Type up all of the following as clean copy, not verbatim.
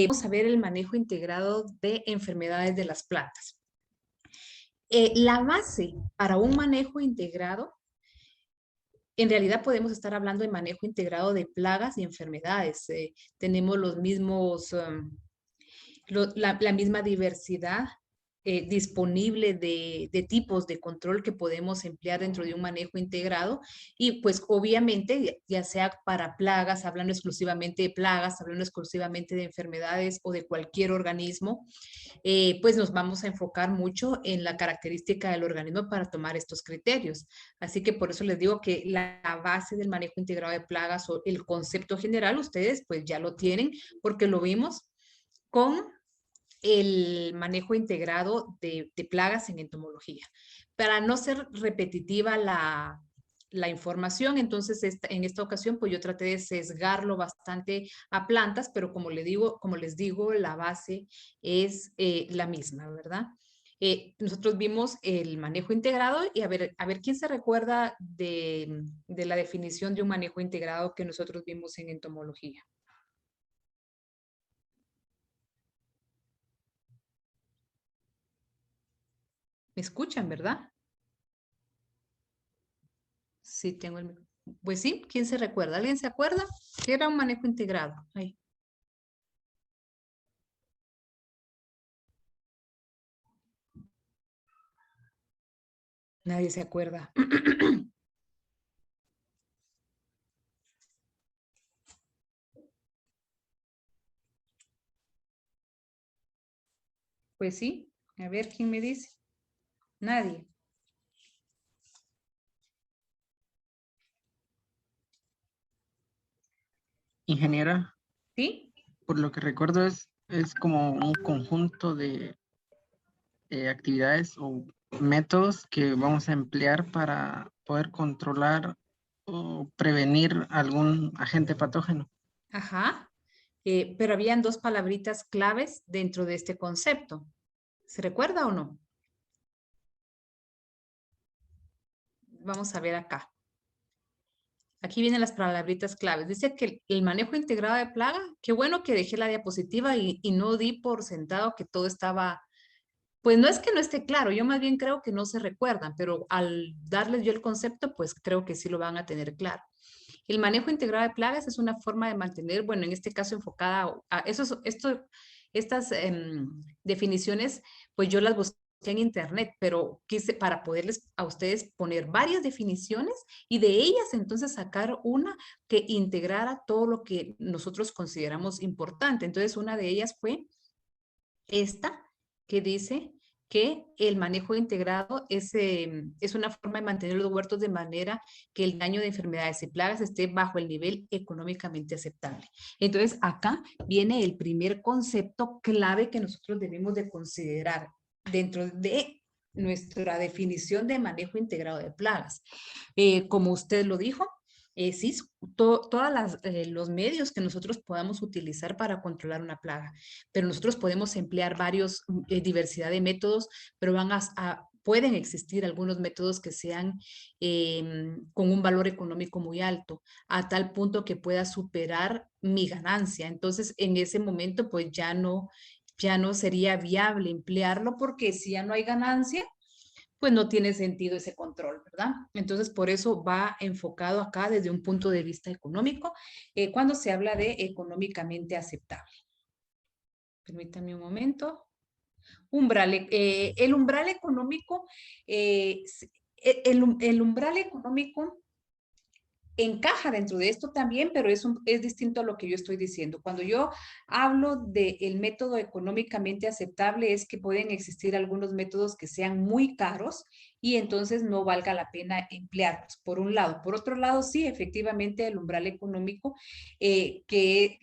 Vamos a ver el manejo integrado de enfermedades de las plantas. La base para un manejo integrado, en realidad podemos estar hablando de manejo integrado de plagas y enfermedades. Tenemos los mismos, la misma diversidad disponible de tipos de control que podemos emplear dentro de un manejo integrado y pues obviamente ya sea para plagas, hablando exclusivamente de plagas, hablando exclusivamente de enfermedades o de cualquier organismo, pues nos vamos a enfocar mucho en la característica del organismo para tomar estos criterios. Así que por eso les digo que la base del manejo integrado de plagas o el concepto general, ustedes pues ya lo tienen porque lo vimos con el manejo integrado de plagas en entomología. Para no ser repetitiva la información, entonces en esta ocasión pues yo traté de sesgarlo bastante a plantas, pero como les digo, la base es la misma, ¿verdad? Nosotros vimos el manejo integrado y a ver quién se recuerda de la definición de un manejo integrado que nosotros vimos en entomología. ¿Me escuchan, verdad? Sí, tengo el... Pues sí, ¿quién se recuerda? ¿Alguien se acuerda? ¿Qué era un manejo integrado? Ay, nadie se acuerda. Pues sí, a ver quién me dice. Nadie. Ingeniera, ¿Sí? por lo que recuerdo es como un conjunto de actividades o métodos que vamos a emplear para poder controlar o prevenir algún agente patógeno. Ajá. Pero habían dos palabritas claves dentro de este concepto. ¿Se recuerda o no? Vamos a ver acá. Aquí vienen las palabritas claves. Dice que el manejo integrado de plaga, qué bueno que dejé la diapositiva y no di por sentado que todo estaba. Pues no es que no esté claro, yo más bien creo que no se recuerdan, pero al darles yo el concepto, pues creo que sí lo van a tener claro. El manejo integrado de plagas es una forma de mantener, bueno, en este caso enfocada a estas definiciones, pues yo las busqué en internet, pero quise para poderles a ustedes poner varias definiciones y de ellas entonces sacar una que integrara todo lo que nosotros consideramos importante. Entonces una de ellas fue esta que dice que el manejo integrado es una forma de mantener los huertos de manera que el daño de enfermedades y plagas esté bajo el nivel económicamente aceptable. Entonces, acá viene el primer concepto clave que nosotros debemos de considerar dentro de nuestra definición de manejo integrado de plagas. Como usted lo dijo, sí, todos los medios que nosotros podamos utilizar para controlar una plaga, pero nosotros podemos emplear diversidad de métodos, pero pueden existir algunos métodos que sean con un valor económico muy alto, a tal punto que pueda superar mi ganancia. Entonces, en ese momento, pues ya no sería viable emplearlo porque si ya no hay ganancia, pues no tiene sentido ese control, ¿verdad? Entonces, por eso va enfocado acá desde un punto de vista económico, cuando se habla de económicamente aceptable. Permítanme un momento. El umbral económico, el umbral económico encaja dentro de esto también, pero es distinto a lo que yo estoy diciendo. Cuando yo hablo del método económicamente aceptable, es que pueden existir algunos métodos que sean muy caros y entonces no valga la pena emplearlos, por un lado. Por otro lado, sí, efectivamente, el umbral económico, que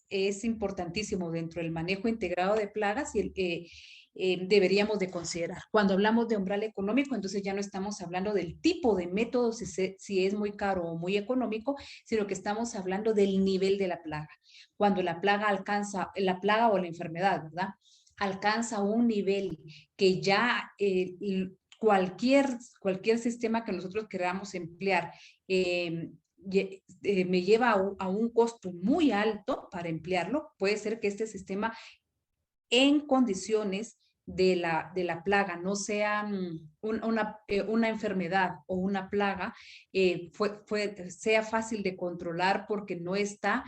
es importantísimo dentro del manejo integrado de plagas y deberíamos de considerar. Cuando hablamos de umbral económico, entonces ya no estamos hablando del tipo de método, si es muy caro o muy económico, sino que estamos hablando del nivel de la plaga. Cuando la plaga alcanza, la plaga o la enfermedad, ¿verdad? Alcanza un nivel que ya cualquier sistema que nosotros queramos emplear me lleva a un costo muy alto para emplearlo, puede ser que este sistema en condiciones de la plaga no sea una enfermedad o una plaga, sea fácil de controlar porque no está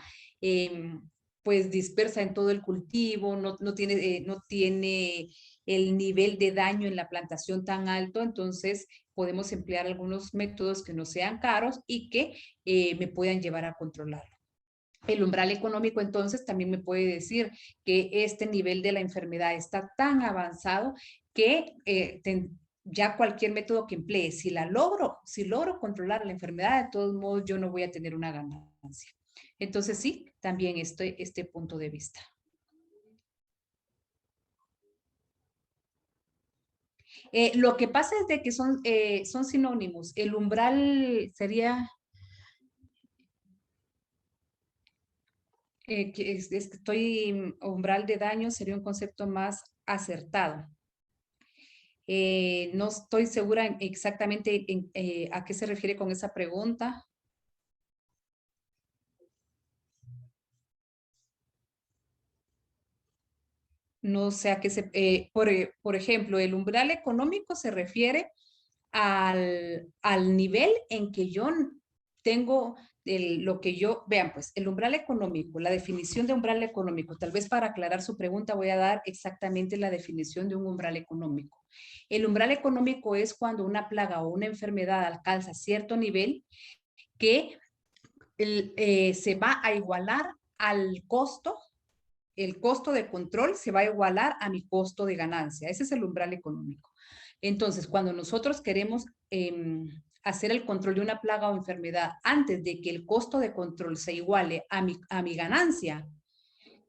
pues dispersa en todo el cultivo, no tiene el nivel de daño en la plantación tan alto, entonces podemos emplear algunos métodos que no sean caros y que me puedan llevar a controlarlo. El umbral económico entonces también me puede decir que este nivel de la enfermedad está tan avanzado que ya cualquier método que emplee, si logro controlar la enfermedad, de todos modos yo no voy a tener una ganancia. Entonces sí, también este punto de vista. Lo que pasa es de que son sinónimos. El umbral sería... umbral de daño sería un concepto más acertado. No estoy segura exactamente a qué se refiere con esa pregunta. No sé a qué por ejemplo, el umbral económico se refiere al nivel en que yo tengo vean pues, el umbral económico, la definición de umbral económico, tal vez para aclarar su pregunta voy a dar exactamente la definición de un umbral económico. El umbral económico es cuando una plaga o una enfermedad alcanza cierto nivel que se va a igualar al costo, el costo de control se va a igualar a mi costo de ganancia. Ese es el umbral económico. Entonces, cuando nosotros queremos hacer el control de una plaga o enfermedad antes de que el costo de control se iguale a mi ganancia,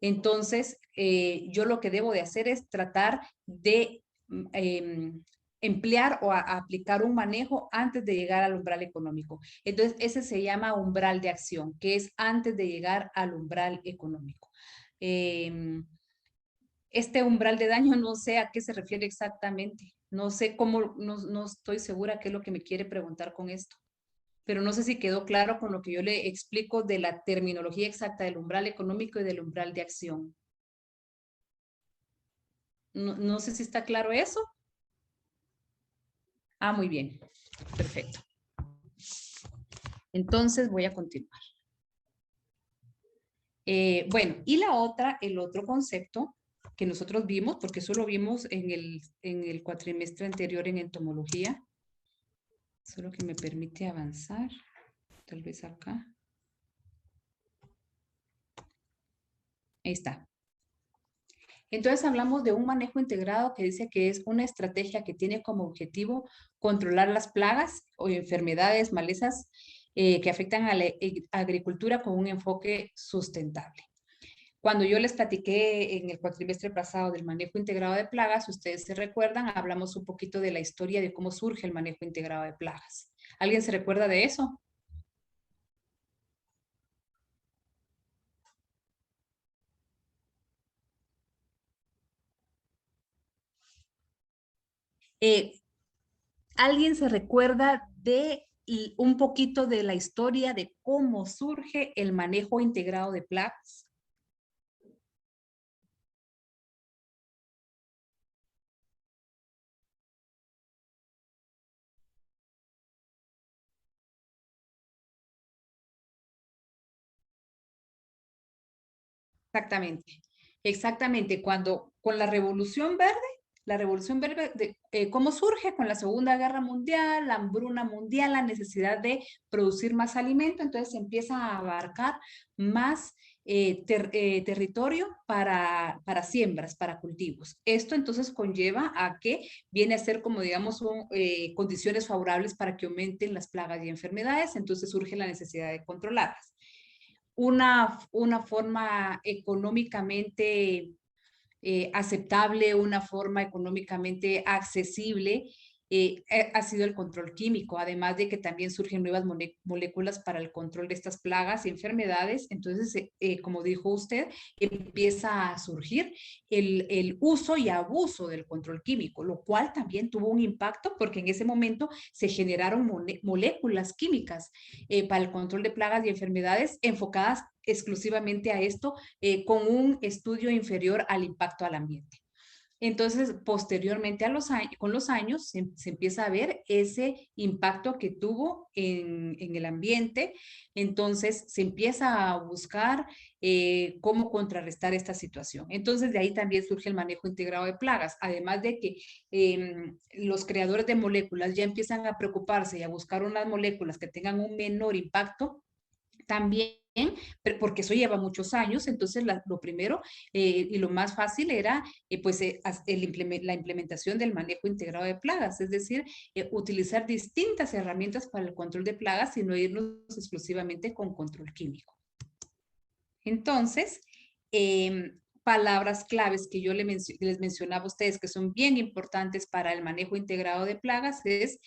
entonces yo lo que debo de hacer es tratar de emplear o aplicar un manejo antes de llegar al umbral económico. Entonces, ese se llama umbral de acción, que es antes de llegar al umbral económico. Este umbral de daño no sé a qué se refiere exactamente. No sé cómo, no estoy segura qué es lo que me quiere preguntar con esto. Pero no sé si quedó claro con lo que yo le explico de la terminología exacta del umbral económico y del umbral de acción. No sé si está claro eso. Ah, muy bien. Perfecto. Entonces voy a continuar. Bueno, y el otro concepto que nosotros vimos, porque eso lo vimos en el cuatrimestre anterior en entomología, solo que me permite avanzar, tal vez acá. Ahí está. Entonces hablamos de un manejo integrado que dice que es una estrategia que tiene como objetivo controlar las plagas o enfermedades, malezas que afectan a la agricultura con un enfoque sustentable. Cuando yo les platiqué en el cuatrimestre pasado del manejo integrado de plagas, si ustedes se recuerdan, hablamos un poquito de la historia de cómo surge el manejo integrado de plagas. ¿Alguien se recuerda de eso? ¿Alguien se recuerda de un poquito de la historia de cómo surge el manejo integrado de plagas? Exactamente, exactamente. Con la Revolución Verde, ¿cómo surge? Con la Segunda Guerra Mundial, la hambruna mundial, la necesidad de producir más alimento, entonces se empieza a abarcar más territorio para siembras, para cultivos. Esto entonces conlleva a que viene a ser como digamos condiciones favorables para que aumenten las plagas y enfermedades, entonces surge la necesidad de controlarlas. Una forma económicamente aceptable, una forma económicamente accesible ha sido el control químico, además de que también surgen nuevas moléculas para el control de estas plagas y enfermedades. Entonces, como dijo usted, empieza a surgir el uso y abuso del control químico, lo cual también tuvo un impacto porque en ese momento se generaron moléculas químicas para el control de plagas y enfermedades enfocadas exclusivamente a esto, con un estudio inferior al impacto al ambiente. Entonces, posteriormente con los años, se empieza a ver ese impacto que tuvo en el ambiente. Entonces, se empieza a buscar cómo contrarrestar esta situación. Entonces, de ahí también surge el manejo integrado de plagas. Además de que los creadores de moléculas ya empiezan a preocuparse y a buscar unas moléculas que tengan un menor impacto, también, porque eso lleva muchos años, entonces lo primero y lo más fácil era pues la implementación del manejo integrado de plagas, es decir, utilizar distintas herramientas para el control de plagas y no irnos exclusivamente con control químico. Entonces, palabras claves que yo les mencionaba a ustedes que son bien importantes para el manejo integrado de plagas es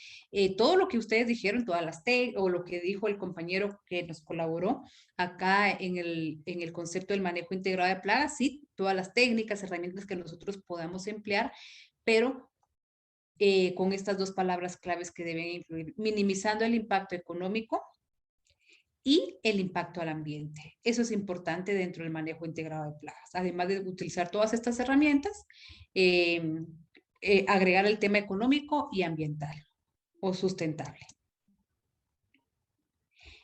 todo lo que ustedes dijeron, todas las o lo que dijo el compañero que nos colaboró acá en el concepto del manejo integrado de plagas, sí, todas las técnicas, herramientas que nosotros podamos emplear, pero con estas dos palabras claves que deben incluir, minimizando el impacto económico y el impacto al ambiente. Eso es importante dentro del manejo integrado de plagas. Además de utilizar todas estas herramientas, agregar el tema económico y ambiental o sustentable.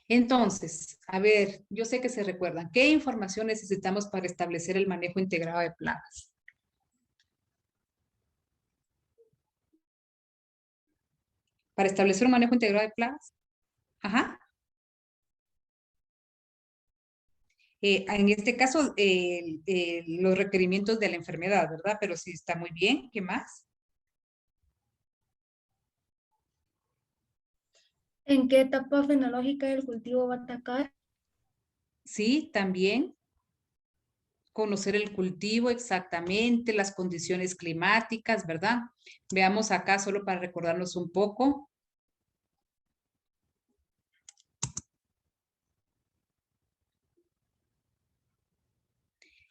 Entonces, a ver, yo sé que se recuerdan, ¿qué información necesitamos para establecer el manejo integrado de plagas? Para establecer un manejo integrado de plagas. Ajá. En este caso, los requerimientos de la enfermedad, ¿verdad? Pero sí está muy bien. ¿Qué más? ¿En qué etapa fenológica del cultivo va a atacar? Sí, también. Conocer el cultivo exactamente, las condiciones climáticas, ¿verdad? Veamos acá solo para recordarnos un poco.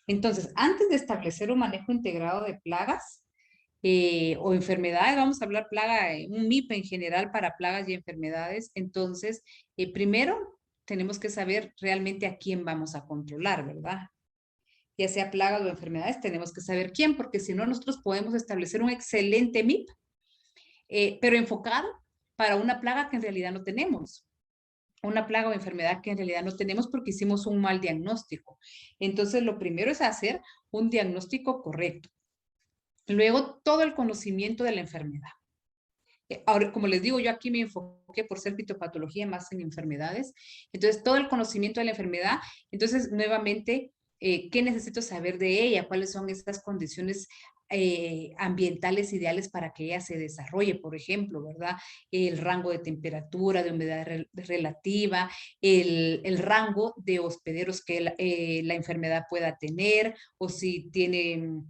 Entonces, antes de establecer un manejo integrado de plagas o enfermedades, vamos a hablar plaga, un MIP en general para plagas y enfermedades. Entonces, primero tenemos que saber realmente a quién vamos a controlar, ¿verdad? Ya sea plagas o enfermedades, tenemos que saber quién, porque si no, nosotros podemos establecer un excelente MIP, pero enfocado para una plaga que en realidad no tenemos. Una plaga o enfermedad que en realidad no tenemos porque hicimos un mal diagnóstico. Entonces, lo primero es hacer un diagnóstico correcto. Luego, todo el conocimiento de la enfermedad. Ahora, como les digo, yo aquí me enfoqué por ser fitopatología más en enfermedades. Entonces, todo el conocimiento de la enfermedad. Entonces, nuevamente, ¿qué necesito saber de ella? ¿Cuáles son estas condiciones ambientales ideales para que ella se desarrolle, por ejemplo, ¿verdad? El rango de temperatura, de humedad relativa, el rango de hospederos que la enfermedad pueda tener, o si tiene,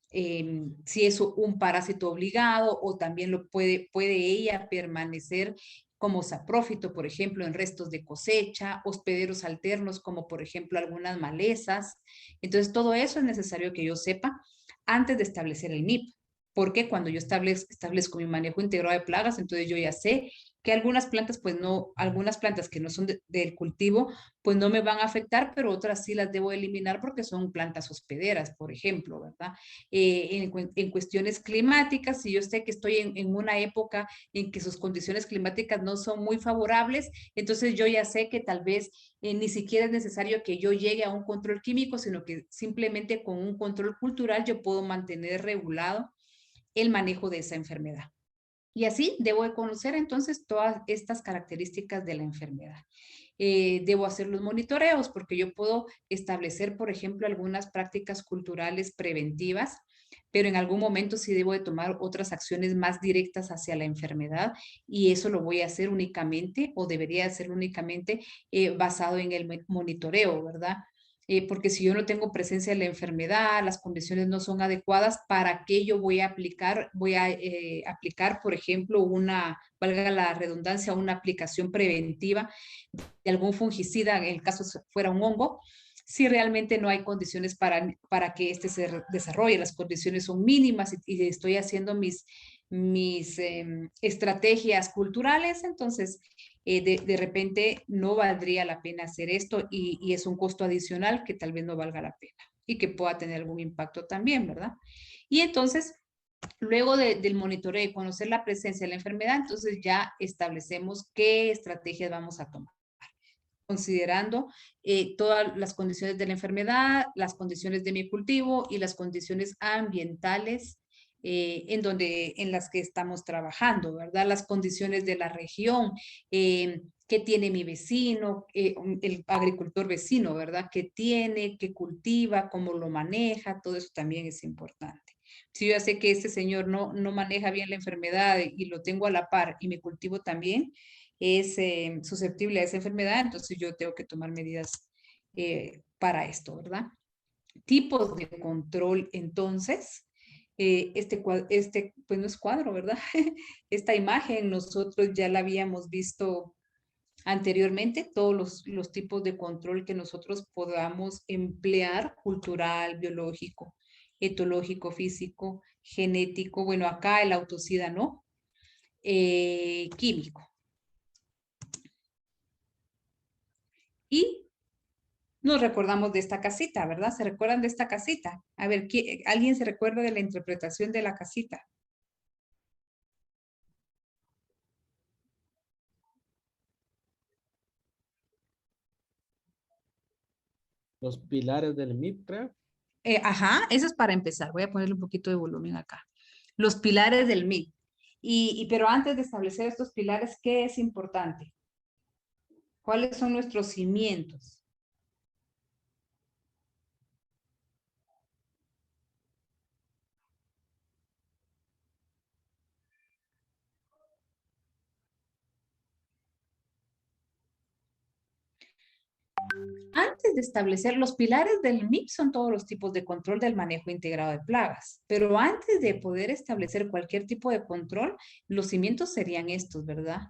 si es un parásito obligado, o también puede ella permanecer como saprófito, por ejemplo, en restos de cosecha, hospederos alternos, como por ejemplo algunas malezas. Entonces, todo eso es necesario que yo sepa antes de establecer el MIP. Porque cuando yo establezco mi manejo integrado de plagas, entonces yo ya sé que algunas plantas, pues no, algunas plantas que no son del cultivo, pues no me van a afectar, pero otras sí las debo eliminar porque son plantas hospederas, por ejemplo, ¿verdad? En cuestiones climáticas, si yo sé que estoy en una época en que sus condiciones climáticas no son muy favorables, entonces yo ya sé que tal vez ni siquiera es necesario que yo llegue a un control químico, sino que simplemente con un control cultural yo puedo mantener regulado el manejo de esa enfermedad. Y así debo de conocer entonces todas estas características de la enfermedad. Debo hacer los monitoreos porque yo puedo establecer, por ejemplo, algunas prácticas culturales preventivas, pero en algún momento sí debo de tomar otras acciones más directas hacia la enfermedad y eso lo voy a hacer únicamente o debería hacer únicamente basado en el monitoreo, ¿verdad? porque si yo no tengo presencia de la enfermedad, las condiciones no son adecuadas, ¿para qué yo voy a aplicar? Voy a aplicar, por ejemplo, valga la redundancia, una aplicación preventiva de algún fungicida, en el caso fuera un hongo, si realmente no hay condiciones para que este se desarrolle. Las condiciones son mínimas y estoy haciendo mis estrategias culturales, entonces de repente no valdría la pena hacer esto y es un costo adicional que tal vez no valga la pena y que pueda tener algún impacto también, ¿verdad? Y entonces, luego del monitoreo y conocer la presencia de la enfermedad, entonces ya establecemos qué estrategias vamos a tomar, considerando todas las condiciones de la enfermedad, las condiciones de mi cultivo y las condiciones ambientales en las que estamos trabajando, ¿verdad? Las condiciones de la región, qué tiene mi vecino, el agricultor vecino, ¿verdad? ¿Qué tiene, qué cultiva, cómo lo maneja? Todo eso también es importante. Si yo ya sé que este señor no maneja bien la enfermedad y lo tengo a la par y mi cultivo también es susceptible a esa enfermedad, entonces yo tengo que tomar medidas para esto, ¿verdad? Tipos de control, entonces, pues no es cuadro, ¿verdad? Esta imagen nosotros ya la habíamos visto anteriormente, todos los tipos de control que nosotros podamos emplear, cultural, biológico, etológico, físico, genético, bueno, acá el autocida no, químico. Y nos recordamos de esta casita, ¿verdad? ¿Se recuerdan de esta casita? A ver, ¿alguien se recuerda de la interpretación de la casita? Los pilares del MIP, creo. Ajá, eso es para empezar. Voy a ponerle un poquito de volumen acá. Los pilares del MIP. Pero antes de establecer estos pilares, ¿qué es importante? ¿Cuáles son nuestros cimientos? Antes de establecer los pilares del MIP son todos los tipos de control del manejo integrado de plagas, pero antes de poder establecer cualquier tipo de control, los cimientos serían estos, ¿verdad?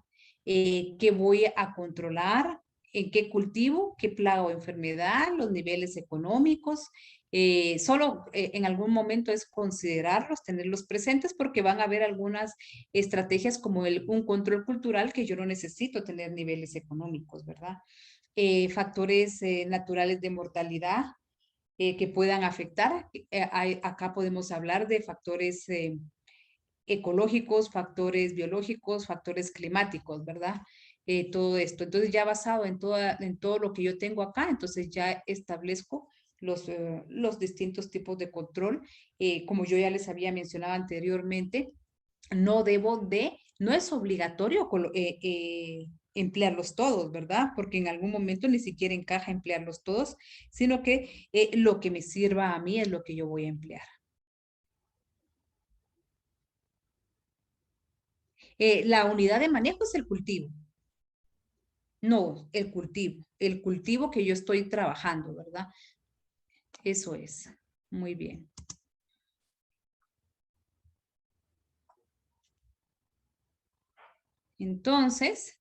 ¿Qué voy a controlar? ¿En qué cultivo? ¿Qué plaga o enfermedad? Los niveles económicos. Solo en algún momento es considerarlos, tenerlos presentes porque van a haber algunas estrategias como un control cultural que yo no necesito tener niveles económicos, ¿verdad? Factores naturales de mortalidad que puedan afectar. Acá podemos hablar de factores ecológicos, factores biológicos, factores climáticos, ¿verdad? Todo esto. Entonces ya basado en todo lo que yo tengo acá, entonces ya establezco los distintos tipos de control. Como yo ya les había mencionado anteriormente, no es obligatorio emplearlos todos, ¿verdad? Porque en algún momento ni siquiera encaja emplearlos todos, sino que lo que me sirva a mí es lo que yo voy a emplear. La unidad de manejo es el cultivo. No, el cultivo que yo estoy trabajando, ¿verdad? Eso es. Muy bien. Entonces,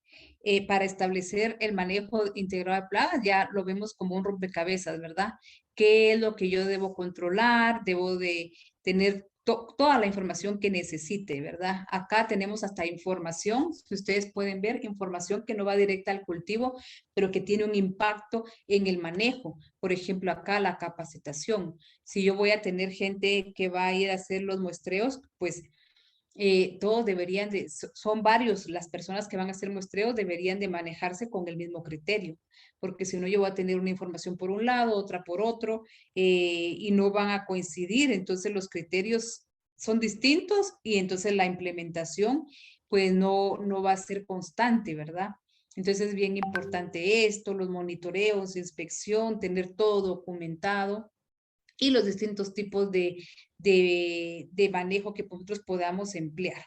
para establecer el manejo integrado de plagas, ya lo vemos como un rompecabezas, ¿verdad? ¿Qué es lo que yo debo controlar? Debo de tener toda la información que necesite, ¿verdad? Acá tenemos hasta información, si ustedes pueden ver, información que no va directa al cultivo, pero que tiene un impacto en el manejo. Por ejemplo, acá la capacitación. Si yo voy a tener gente que va a ir a hacer los muestreos, pues todos son varios las personas que van a hacer muestreos, deberían de manejarse con el mismo criterio, porque si no yo voy a tener una información por un lado, otra por otro, y no van a coincidir, entonces los criterios son distintos y entonces la implementación pues no va a ser constante, ¿verdad? Entonces es bien importante esto, los monitoreos, inspección, tener todo documentado y los distintos tipos de manejo que nosotros podamos emplear.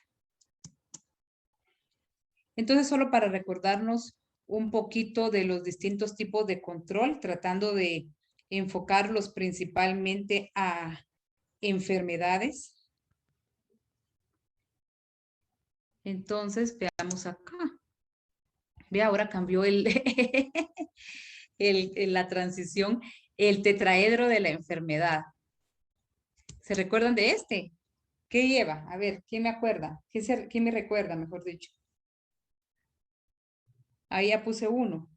Entonces, solo para recordarnos un poquito de los distintos tipos de control, tratando de enfocarlos principalmente a enfermedades. Entonces, veamos acá. Ve, ahora cambió la transición, el tetraedro de la enfermedad. ¿Se recuerdan de este? ¿Qué lleva? A ver, ¿quién me acuerda? ¿Quién me recuerda, mejor dicho? Ahí ya puse uno.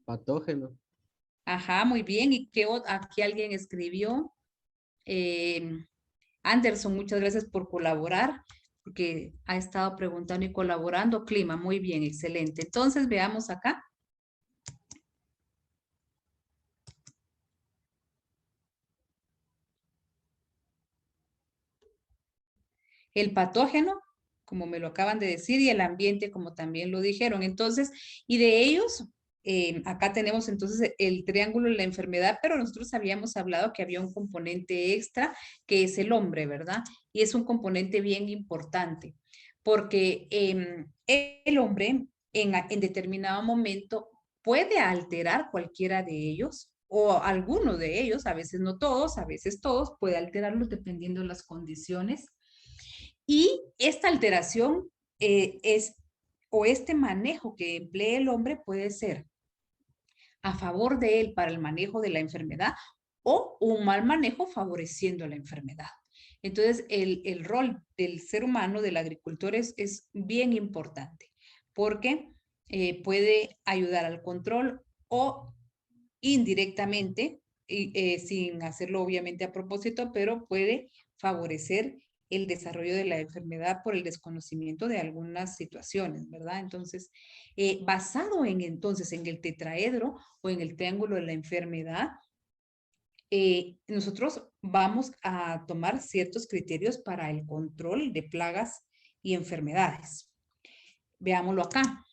Patógeno. Ajá, muy bien. ¿Y aquí alguien escribió? Anderson, muchas gracias por colaborar, porque ha estado preguntando y colaborando. Clima, muy bien, excelente. Entonces, veamos acá. El patógeno, como me lo acaban de decir, y el ambiente, como también lo dijeron. Entonces, y de ellos, acá tenemos entonces el triángulo de la enfermedad, pero nosotros habíamos hablado que había un componente extra, que es el hombre, ¿verdad? Y es un componente bien importante, porque el hombre en determinado momento puede alterar cualquiera de ellos, o alguno de ellos, a veces no todos, a veces todos, puede alterarlos dependiendo de las condiciones. Y esta alteración o este manejo que emplee el hombre puede ser a favor de él para el manejo de la enfermedad o un mal manejo favoreciendo la enfermedad. Entonces, el rol del ser humano, del agricultor, es bien importante porque puede ayudar al control o indirectamente, sin hacerlo obviamente a propósito, pero puede favorecer el desarrollo de la enfermedad por el desconocimiento de algunas situaciones, ¿verdad? Entonces, basado en el tetraedro o en el triángulo de la enfermedad, nosotros vamos a tomar ciertos criterios para el control de plagas y enfermedades. Veámoslo acá.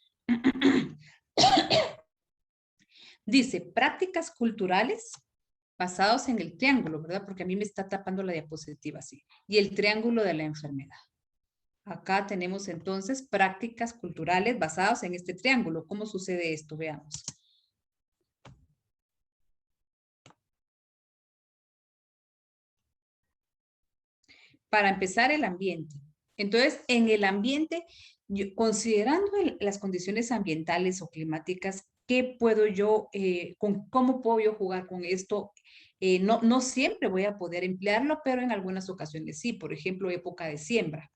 Dice, prácticas culturales basados en el triángulo, ¿verdad? Porque a mí me está tapando la diapositiva así. Y el triángulo de la enfermedad. Acá tenemos entonces prácticas culturales basadas en este triángulo. ¿Cómo sucede esto? Veamos. Para empezar, el ambiente. Entonces, en el ambiente, considerando las condiciones ambientales o climáticas, ¿qué puedo yo, cómo puedo yo jugar con esto? No siempre voy a poder emplearlo, pero en algunas ocasiones sí. Por ejemplo, época de siembra.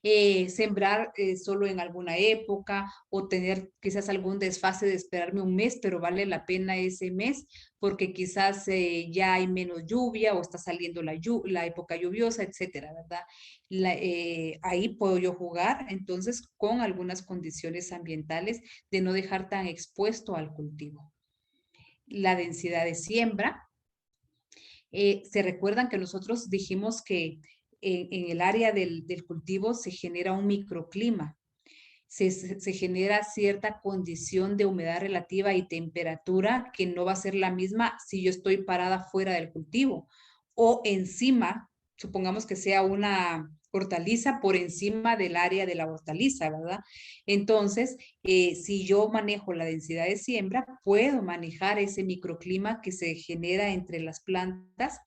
Sembrar solo en alguna época o tener quizás algún desfase de esperarme un mes, pero vale la pena ese mes porque quizás ya hay menos lluvia o está saliendo la época lluviosa, etcétera, ¿verdad? Ahí puedo yo jugar entonces con algunas condiciones ambientales de no dejar tan expuesto al cultivo. La densidad de siembra. Se recuerdan que nosotros dijimos que en el área del cultivo se genera un microclima, se genera cierta condición de humedad relativa y temperatura que no va a ser la misma si yo estoy parada fuera del cultivo o encima, supongamos que sea una hortaliza por encima del área de la hortaliza, ¿verdad? Entonces, si yo manejo la densidad de siembra, puedo manejar ese microclima que se genera entre las plantas.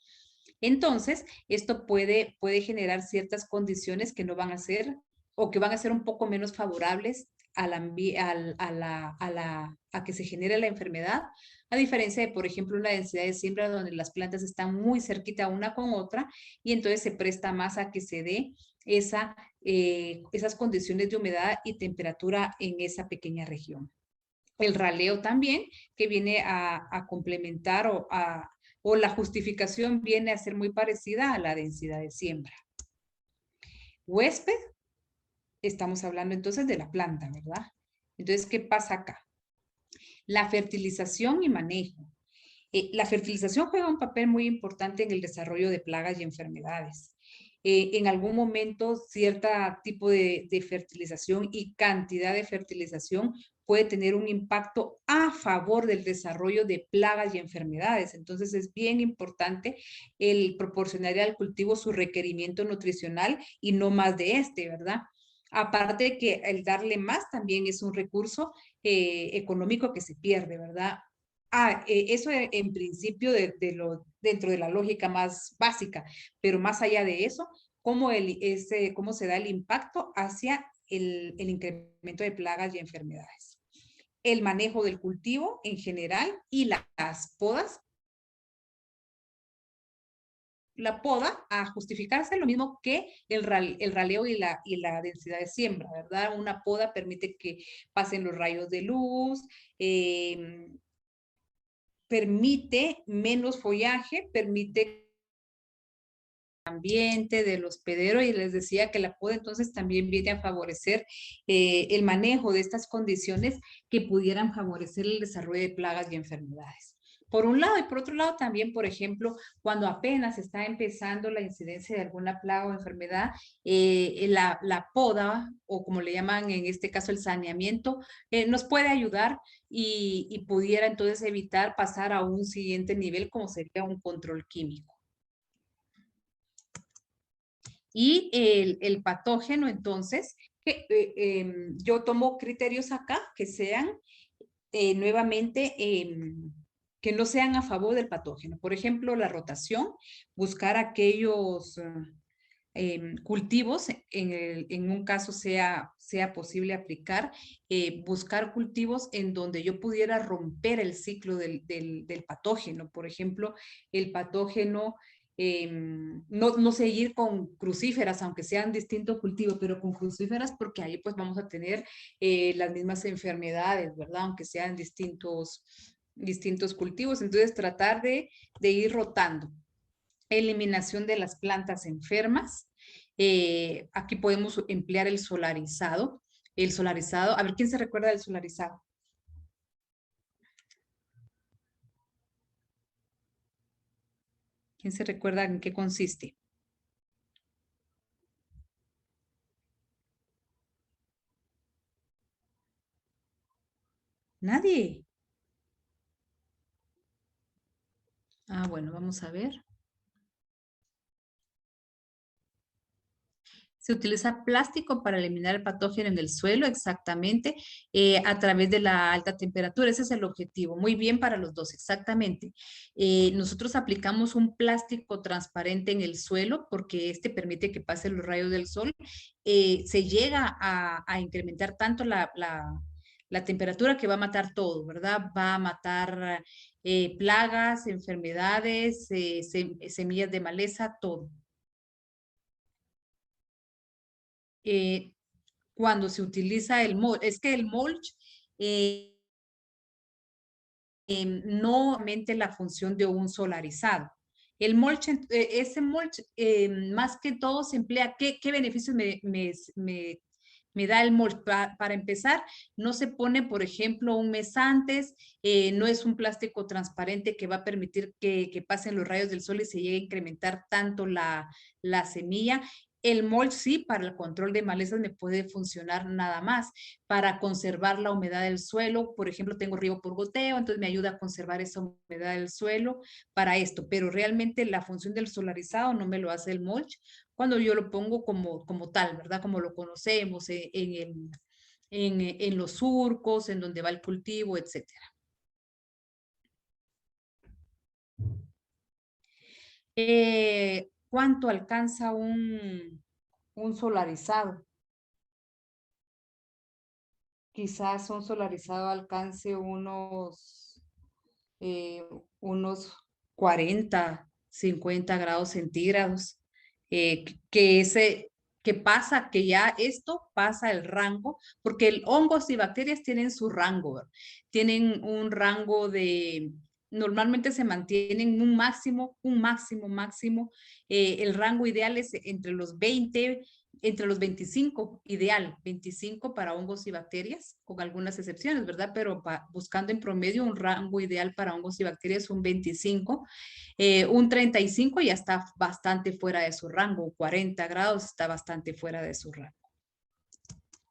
Entonces, esto puede generar ciertas condiciones que no van a ser o que van a ser un poco menos favorables a que se genere la enfermedad, a diferencia de, por ejemplo, una densidad de siembra donde las plantas están muy cerquita una con otra y entonces se presta más a que se dé esas condiciones de humedad y temperatura en esa pequeña región. El raleo también, que viene a complementar o la justificación viene a ser muy parecida a la densidad de siembra. Huésped, estamos hablando entonces de la planta, ¿verdad? Entonces, ¿qué pasa acá? La fertilización y manejo. La fertilización juega un papel muy importante en el desarrollo de plagas y enfermedades. En algún momento, cierto tipo de fertilización y cantidad de fertilización puede tener un impacto a favor del desarrollo de plagas y enfermedades. Entonces, es bien importante el proporcionar al cultivo su requerimiento nutricional y no más de ¿verdad? Aparte de que el darle más también es un recurso económico que se pierde, ¿verdad? Eso en principio dentro de la lógica más básica, pero más allá de eso, cómo se da el impacto hacia el incremento de plagas y enfermedades. El manejo del cultivo en general y las podas. La poda, a justificarse, lo mismo que el raleo y la densidad de siembra, ¿verdad? Una poda permite que pasen los rayos de luz, permite menos follaje, permite ambiente del hospedero, y les decía que la poda entonces también viene a favorecer el manejo de estas condiciones que pudieran favorecer el desarrollo de plagas y enfermedades. Por un lado, y por otro lado también, por ejemplo, cuando apenas está empezando la incidencia de alguna plaga o enfermedad, la poda, o como le llaman en este caso el saneamiento, nos puede ayudar y pudiera entonces evitar pasar a un siguiente nivel como sería un control químico. Y el patógeno, entonces, yo tomo criterios acá que sean nuevamente, que no sean a favor del patógeno. Por ejemplo, la rotación, buscar aquellos cultivos, en un caso sea posible aplicar, buscar cultivos en donde yo pudiera romper el ciclo del patógeno. Por ejemplo, el patógeno, no seguir con crucíferas, aunque sean distintos cultivos, pero con crucíferas, porque ahí pues vamos a tener las mismas enfermedades, ¿verdad? Aunque sean distintos cultivos. Entonces, tratar de ir rotando. Eliminación de las plantas enfermas. Aquí podemos emplear el solarizado. El solarizado, a ver, ¿quién se recuerda del solarizado? ¿Quién se recuerda en qué consiste? Nadie. Bueno, vamos a ver. Se utiliza plástico para eliminar el patógeno en el suelo, exactamente, a través de la alta temperatura. Ese es el objetivo. Muy bien para los dos, exactamente. Nosotros aplicamos un plástico transparente en el suelo porque este permite que pasen los rayos del sol. Se llega a incrementar tanto la temperatura que va a matar todo, ¿verdad? Va a matar plagas, enfermedades, semillas de maleza, todo. Cuando se utiliza el mulch, es que el mulch no solamente la función de un solarizado. El mulch, ese mulch, más que todo se emplea, ¿qué beneficios me da el mulch? Para empezar, no se pone, por ejemplo, un mes antes, no es un plástico transparente que va a permitir que pasen los rayos del sol y se llegue a incrementar tanto la semilla. El mulch sí, para el control de malezas me puede funcionar nada más. Para conservar la humedad del suelo, por ejemplo, tengo riego por goteo, entonces me ayuda a conservar esa humedad del suelo para esto, pero realmente la función del solarizado no me lo hace el mulch cuando yo lo pongo como tal, ¿verdad? Como lo conocemos en los surcos, en donde va el cultivo, etcétera. ¿Cuánto alcanza un solarizado? Quizás un solarizado alcance eh, unos 40, 50 grados centígrados, que ya esto pasa el rango, porque el hongos y bacterias tienen su rango, ¿verdad? Tienen un rango normalmente se mantienen un máximo, el rango ideal es entre los 20, entre los 25, ideal, 25 para hongos y bacterias, con algunas excepciones, ¿verdad? Pero buscando en promedio un rango ideal para hongos y bacterias, un 25, un 35 ya está bastante fuera de su rango, 40 grados está bastante fuera de su rango.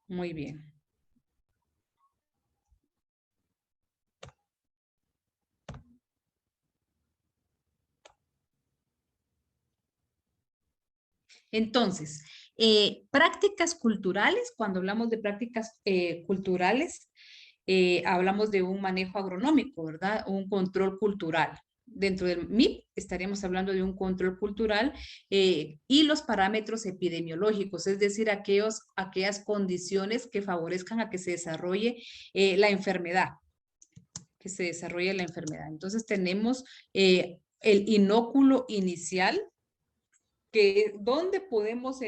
Muy bien. Entonces, Prácticas culturales, cuando hablamos de prácticas culturales, hablamos de un manejo agronómico, ¿verdad? Un control cultural. Dentro del MIP estaríamos hablando de un control cultural y los parámetros epidemiológicos, es decir, aquellas condiciones que favorezcan a que se desarrolle la enfermedad, que se desarrolle la enfermedad. Entonces tenemos el inóculo inicial, que dónde podemos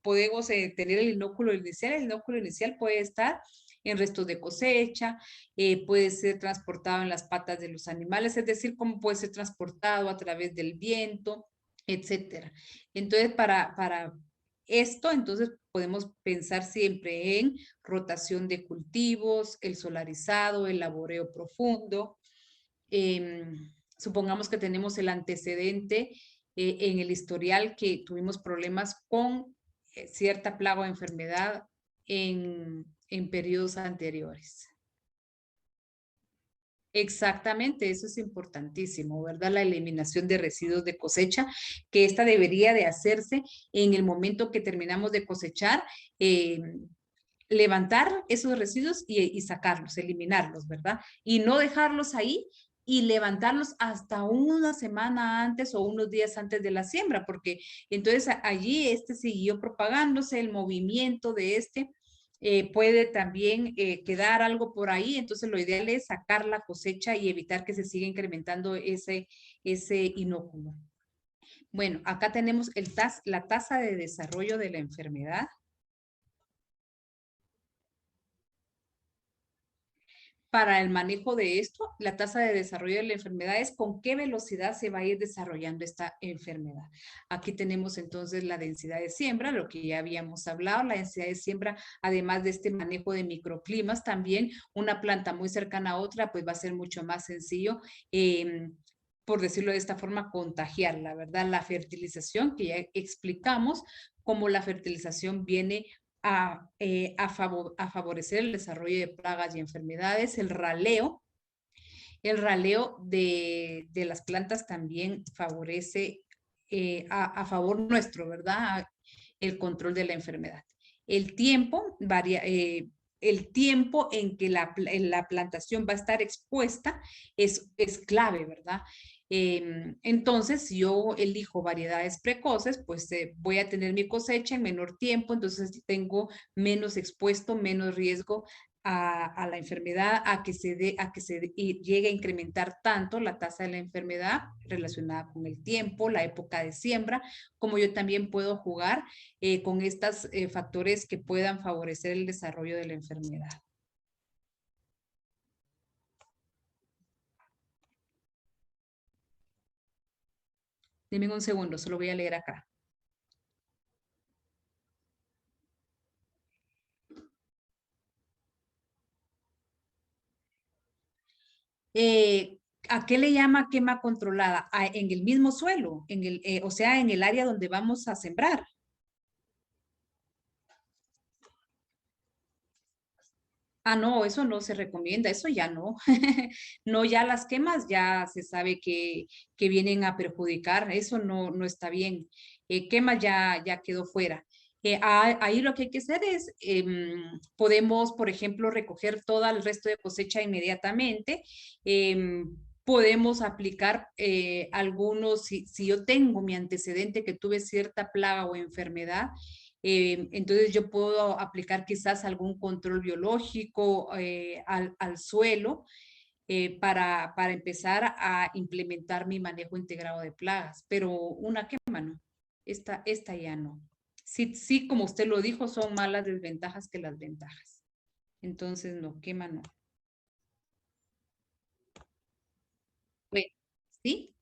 podemos tener el inóculo inicial. El inóculo inicial puede estar en restos de cosecha, puede ser transportado en las patas de los animales, es decir, cómo puede ser transportado a través del viento, etcétera. Entonces, para esto, entonces podemos pensar siempre en rotación de cultivos, el solarizado, el laboreo profundo. Supongamos que tenemos el antecedente en el historial que tuvimos problemas con cierta plaga o enfermedad en periodos anteriores. Exactamente, eso es importantísimo, ¿verdad? La eliminación de residuos de cosecha, que esta debería de hacerse en el momento que terminamos de cosechar, levantar esos residuos y sacarlos, eliminarlos, ¿verdad? Y no dejarlos ahí y levantarlos hasta una semana antes o unos días antes de la siembra, porque entonces allí siguió propagándose el movimiento de puede también quedar algo por ahí, entonces lo ideal es sacar la cosecha y evitar que se siga incrementando ese inóculo. Bueno, acá tenemos la tasa de desarrollo de la enfermedad. Para el manejo de esto, la tasa de desarrollo de la enfermedad es con qué velocidad se va a ir desarrollando esta enfermedad. Aquí tenemos entonces la densidad de siembra, lo que ya habíamos hablado, la densidad de siembra, además de este manejo de microclimas, también una planta muy cercana a otra, pues va a ser mucho más sencillo, por decirlo de esta forma, contagiarla, ¿verdad? La fertilización, que ya explicamos, cómo la fertilización viene a favorecer el desarrollo de plagas y enfermedades. El raleo de las plantas también favorece a favor nuestro, ¿verdad? El control de la enfermedad. El tiempo varía, el tiempo en que la plantación va a estar expuesta es clave, ¿verdad? Entonces, si yo elijo variedades precoces, pues voy a tener mi cosecha en menor tiempo, entonces tengo menos expuesto, menos riesgo a la enfermedad, a que llegue a incrementar tanto la tasa de la enfermedad relacionada con el tiempo, la época de siembra, como yo también puedo jugar con estos factores que puedan favorecer el desarrollo de la enfermedad. Dime un segundo, solo voy a leer acá. ¿A qué le llama quema controlada? En el mismo suelo, o sea, en el área donde vamos a sembrar. Ah, no, eso no se recomienda, eso ya no. No, ya las quemas ya se sabe que vienen a perjudicar, eso no está bien. Quema ya quedó fuera. Ahí lo que hay que hacer es, podemos, por ejemplo, recoger todo el resto de cosecha inmediatamente. Podemos aplicar algunos, si yo tengo mi antecedente que tuve cierta plaga o enfermedad, entonces yo puedo aplicar quizás algún control biológico al suelo para empezar a implementar mi manejo integrado de plagas, pero una quema no, esta ya no. Sí, sí, como usted lo dijo, son más las desventajas que las ventajas. Entonces no, quema no. Bueno, ¿sí?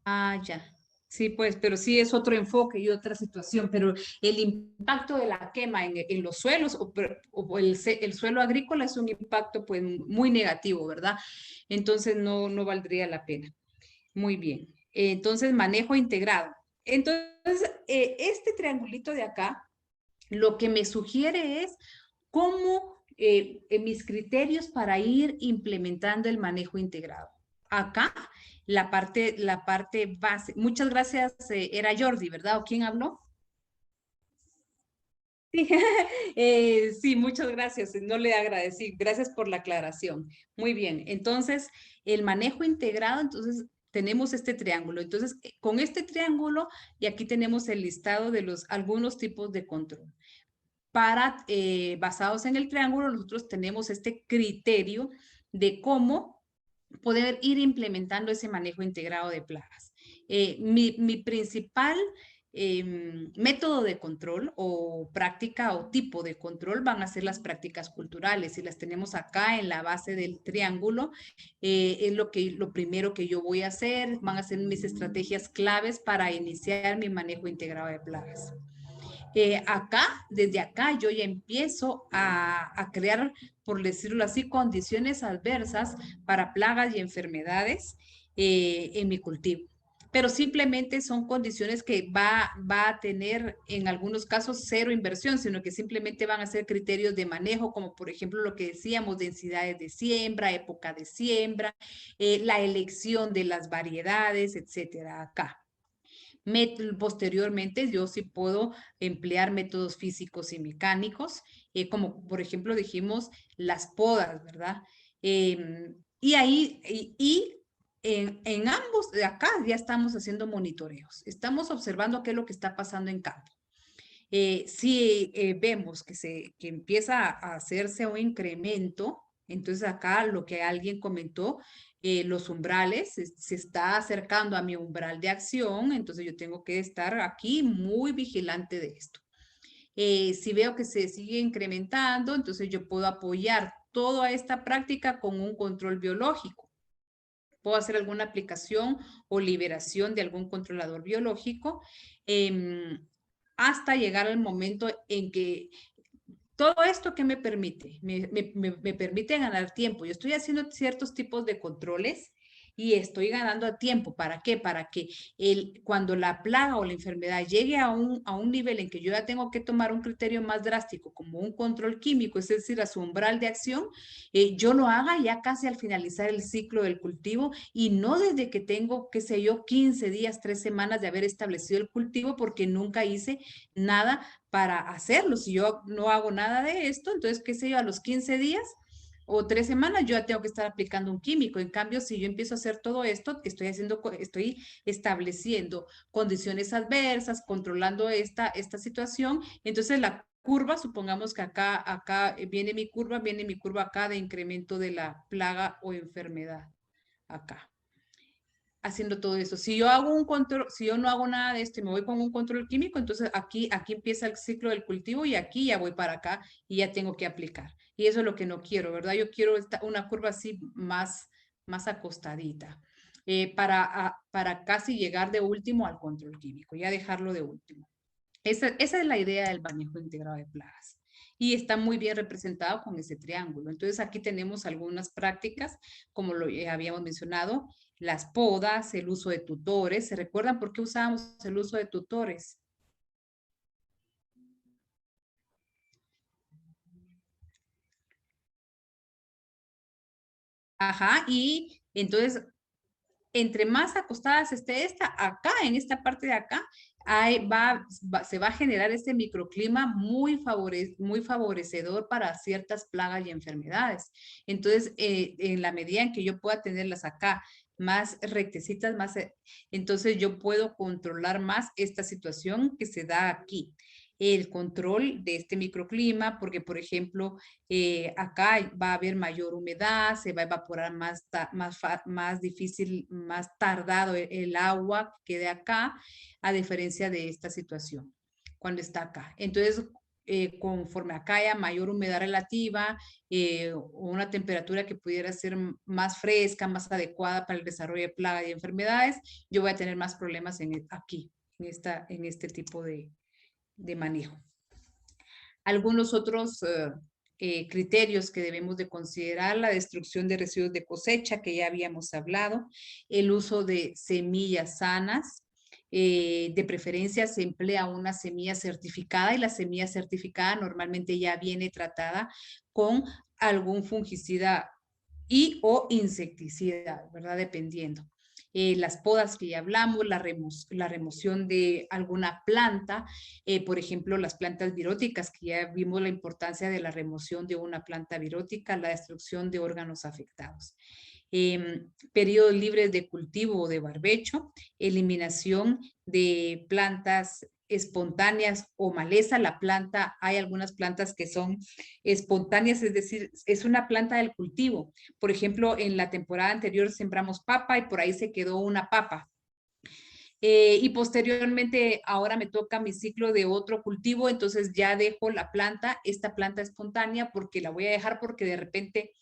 Ah, ya. Sí, pues, pero sí es otro enfoque y otra situación, pero el impacto de la quema en los suelos o el suelo agrícola es un impacto pues muy negativo, ¿verdad? Entonces no valdría la pena. Muy bien. Entonces, manejo integrado. Entonces, este triangulito de acá, lo que me sugiere es cómo mis criterios para ir implementando el manejo integrado. Acá, la parte base. Muchas gracias, era Jordi, ¿verdad? ¿O quién habló? Sí, sí, muchas gracias. No le agradecí. Gracias por la aclaración. Muy bien. Entonces, el manejo integrado, entonces tenemos este triángulo. Entonces, con este triángulo, y aquí tenemos el listado de algunos tipos de control. Basados en el triángulo, nosotros tenemos este criterio de cómo poder ir implementando ese manejo integrado de plagas. Mi principal método de control o práctica o tipo de control van a ser las prácticas culturales y las tenemos acá en la base del triángulo. Es lo primero que yo voy a hacer, van a ser mis estrategias claves para iniciar mi manejo integrado de plagas. Desde acá yo ya empiezo a crear, por decirlo así, condiciones adversas para plagas y enfermedades en mi cultivo. Pero simplemente son condiciones que va a tener en algunos casos cero inversión, sino que simplemente van a ser criterios de manejo, como por ejemplo lo que decíamos, densidades de siembra, época de siembra, la elección de las variedades, etcétera, acá. Posteriormente, yo sí puedo emplear métodos físicos y mecánicos, como por ejemplo dijimos las podas, ¿verdad? Y ahí, en ambos, de acá ya estamos haciendo monitoreos, estamos observando qué es lo que está pasando en campo. Si vemos que empieza a hacerse un incremento, entonces acá lo que alguien comentó, los umbrales, se está acercando a mi umbral de acción, entonces yo tengo que estar aquí muy vigilante de esto. Si veo que se sigue incrementando, entonces yo puedo apoyar toda esta práctica con un control biológico. Puedo hacer alguna aplicación o liberación de algún controlador biológico hasta llegar al momento en que todo esto que me permite, me permite ganar tiempo. Yo estoy haciendo ciertos tipos de controles y estoy ganando tiempo. ¿Para qué? Para que cuando la plaga o la enfermedad llegue a un nivel en que yo ya tengo que tomar un criterio más drástico, como un control químico, es decir, a su umbral de acción, yo lo haga ya casi al finalizar el ciclo del cultivo y no desde que tengo, qué sé yo, 15 días, 3 semanas de haber establecido el cultivo porque nunca hice nada para hacerlo. Si yo no hago nada de esto, entonces, qué sé yo, a los 15 días o 3 semanas yo ya tengo que estar aplicando un químico. En cambio, si yo empiezo a hacer todo esto, estoy estableciendo condiciones adversas, controlando esta situación. Entonces, la curva, supongamos que acá viene mi curva acá de incremento de la plaga o enfermedad acá haciendo todo eso. Si yo hago un control, si yo no hago nada de esto y me voy con un control químico, entonces aquí empieza el ciclo del cultivo y aquí ya voy para acá y ya tengo que aplicar. Y eso es lo que no quiero, ¿verdad? Yo quiero una curva así más acostadita para casi llegar de último al control químico, ya dejarlo de último. Esa es la idea del manejo integrado de plagas. Y está muy bien representado con ese triángulo. Entonces aquí tenemos algunas prácticas, como lo habíamos mencionado, las podas, el uso de tutores. ¿Se recuerdan por qué usábamos el uso de tutores? Ajá, y entonces entre más acostadas esté acá, en esta parte de acá, se va a generar este microclima muy favorecedor para ciertas plagas y enfermedades. Entonces, en la medida en que yo pueda tenerlas acá más rectecitas, entonces yo puedo controlar más esta situación que se da aquí. El control de este microclima, porque por ejemplo, acá va a haber mayor humedad, se va a evaporar más difícil, más tardado el agua que quede acá, a diferencia de esta situación, cuando está acá. Entonces, conforme acá haya mayor humedad relativa, o una temperatura que pudiera ser más fresca, más adecuada para el desarrollo de plagas y enfermedades, yo voy a tener más problemas aquí, en este tipo de manejo. Algunos otros criterios que debemos de considerar: la destrucción de residuos de cosecha, que ya habíamos hablado, el uso de semillas sanas, de preferencia se emplea una semilla certificada, y la semilla certificada normalmente ya viene tratada con algún fungicida y o insecticida, ¿verdad? Dependiendo. Las podas que ya hablamos, la remoción de alguna planta, por ejemplo, las plantas viróticas, que ya vimos la importancia de la remoción de una planta virótica, la destrucción de órganos afectados. Periodos libres de cultivo o de barbecho, eliminación de plantas espontáneas o maleza. La planta, hay algunas plantas que son espontáneas, es decir, es una planta del cultivo. Por ejemplo, en la temporada anterior sembramos papa y por ahí se quedó una papa. Y posteriormente ahora me toca mi ciclo de otro cultivo, entonces ya dejo esta planta espontánea, porque la voy a dejar porque de repente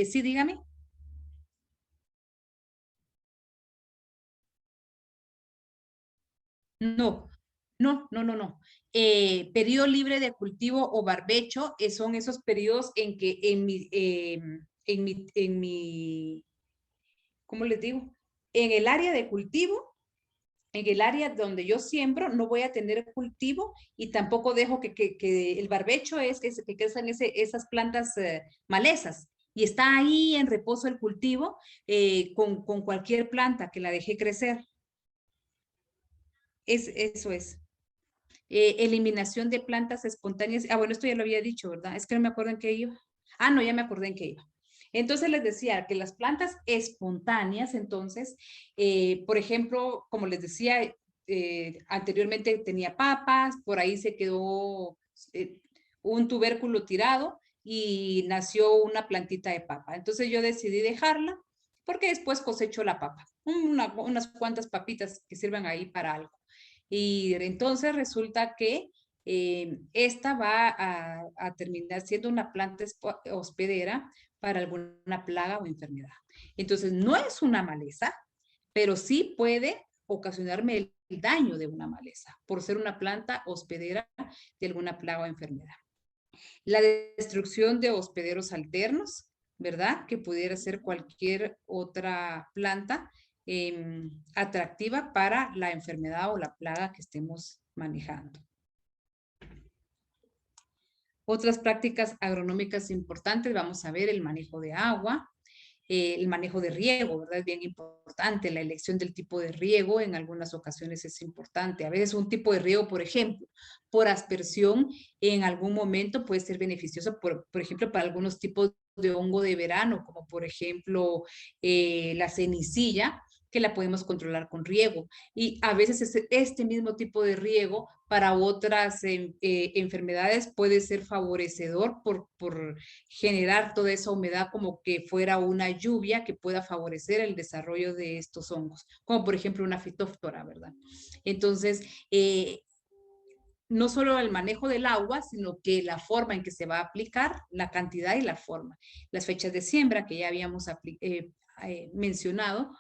sí, dígame. No, no. Periodo libre de cultivo o barbecho son esos periodos en que ¿cómo les digo? En el área de cultivo, en el área donde yo siembro, no voy a tener cultivo, y tampoco dejo que el barbecho que crezcan esas plantas malezas. Y está ahí en reposo el cultivo con cualquier planta que la dejé crecer. Eso es. Eliminación de plantas espontáneas. Bueno, esto ya lo había dicho, ¿verdad? Es que no me acuerdo en qué iba. No, ya me acordé en qué iba. Entonces les decía que las plantas espontáneas, entonces, por ejemplo, como les decía, anteriormente tenía papas, por ahí se quedó un tubérculo tirado y nació una plantita de papa. Entonces yo decidí dejarla porque después cosecho la papa, unas cuantas papitas que sirven ahí para algo. Y entonces resulta que esta va a terminar siendo una planta hospedera para alguna plaga o enfermedad. Entonces no es una maleza, pero sí puede ocasionarme el daño de una maleza por ser una planta hospedera de alguna plaga o enfermedad. La destrucción de hospederos alternos, ¿verdad? Que pudiera ser cualquier otra planta atractiva para la enfermedad o la plaga que estemos manejando. Otras prácticas agronómicas importantes, vamos a ver el manejo de agua, el manejo de riego, ¿verdad? Es bien importante. La elección del tipo de riego en algunas ocasiones es importante. A veces un tipo de riego, por ejemplo, por aspersión, en algún momento puede ser beneficioso, por ejemplo, para algunos tipos de hongo de verano, como por ejemplo la cenicilla, que la podemos controlar con riego. Y a veces este mismo tipo de riego para otras enfermedades puede ser favorecedor por generar toda esa humedad, como que fuera una lluvia que pueda favorecer el desarrollo de estos hongos, como por ejemplo una fitóftora, ¿verdad? Entonces, no solo el manejo del agua, sino que la forma en que se va a aplicar, la cantidad y la forma. Las fechas de siembra que ya habíamos mencionado,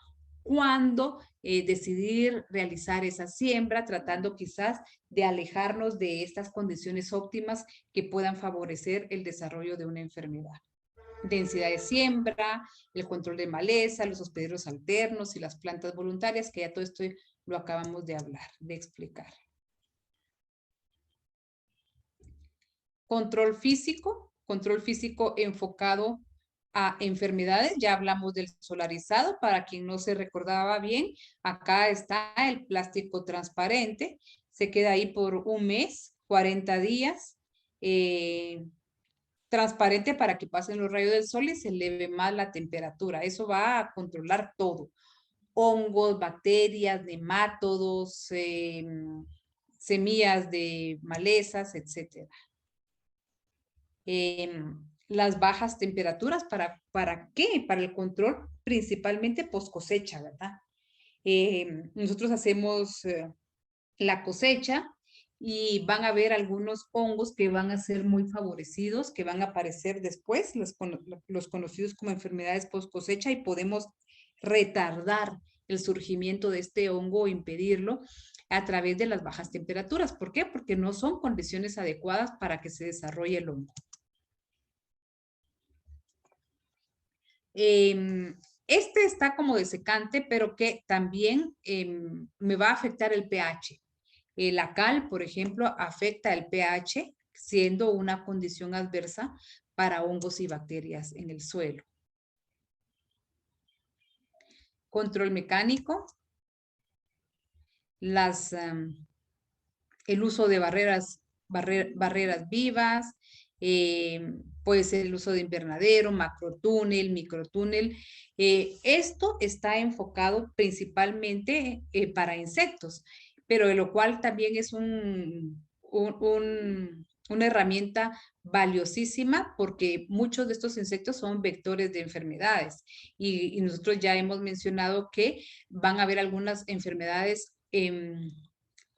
cuándo decidir realizar esa siembra, tratando quizás de alejarnos de estas condiciones óptimas que puedan favorecer el desarrollo de una enfermedad. Densidad de siembra, el control de maleza, los hospederos alternos y las plantas voluntarias, que ya todo esto lo acabamos de hablar, de explicar. Control físico enfocado a enfermedades. Ya hablamos del solarizado. Para quien no se recordaba bien, acá está el plástico transparente. Se queda ahí por un mes, 40 días. Transparente para que pasen los rayos del sol y se eleve más la temperatura. Eso va a controlar todo. Hongos, bacterias, nemátodos, semillas de malezas, etcétera. Las bajas temperaturas, ¿para qué? Para el control principalmente post cosecha, ¿verdad? Nosotros hacemos la cosecha y van a haber algunos hongos que van a ser muy favorecidos, que van a aparecer después, los conocidos como enfermedades post cosecha, y podemos retardar el surgimiento de este hongo o impedirlo a través de las bajas temperaturas. ¿Por qué? Porque no son condiciones adecuadas para que se desarrolle el hongo. Este está como desecante, pero que también me va a afectar el pH. La cal, por ejemplo, afecta el pH, siendo una condición adversa para hongos y bacterias en el suelo. Control mecánico. El uso de barreras vivas, puede ser el uso de invernadero, macrotúnel, microtúnel. Esto está enfocado principalmente para insectos, pero de lo cual también es una herramienta valiosísima porque muchos de estos insectos son vectores de enfermedades y nosotros ya hemos mencionado que van a haber algunas enfermedades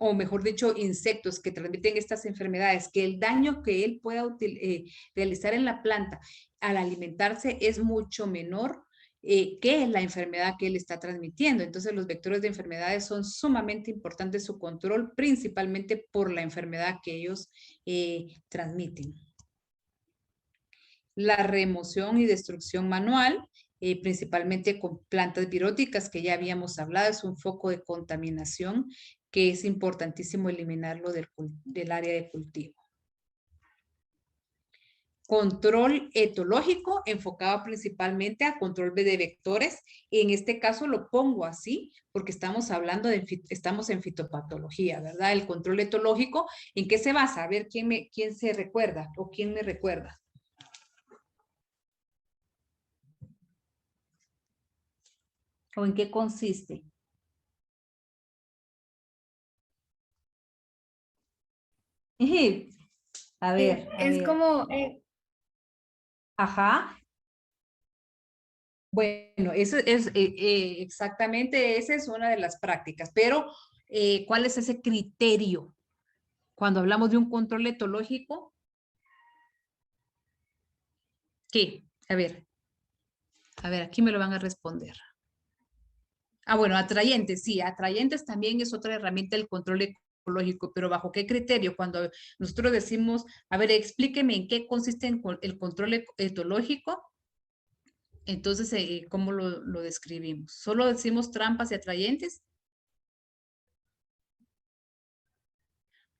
o mejor dicho, insectos que transmiten estas enfermedades, que el daño que él pueda realizar en la planta al alimentarse es mucho menor que la enfermedad que él está transmitiendo. Entonces, los vectores de enfermedades son sumamente importantes su control, principalmente por la enfermedad que ellos transmiten. La remoción y destrucción manual, principalmente con plantas viróticas que ya habíamos hablado, es un foco de contaminación que es importantísimo eliminarlo del área de cultivo. Control etológico enfocado principalmente a control de vectores. En este caso lo pongo así porque estamos hablando estamos en fitopatología, ¿verdad? El control etológico, ¿en qué se basa? A ver, ¿quién se recuerda o quién me recuerda? ¿O en qué consiste? A ver, a Es ver. como, Ajá. Bueno, eso es exactamente, esa es una de las prácticas, pero ¿cuál es ese criterio? Cuando hablamos de un control etológico, ¿qué? A ver, aquí me lo van a responder. Ah, bueno, atrayentes, sí, atrayentes también es otra herramienta del control ecológico, pero ¿bajo qué criterio? Cuando nosotros decimos, a ver, explíqueme en qué consiste el control etológico, entonces, ¿cómo lo describimos? ¿Solo decimos trampas y atrayentes?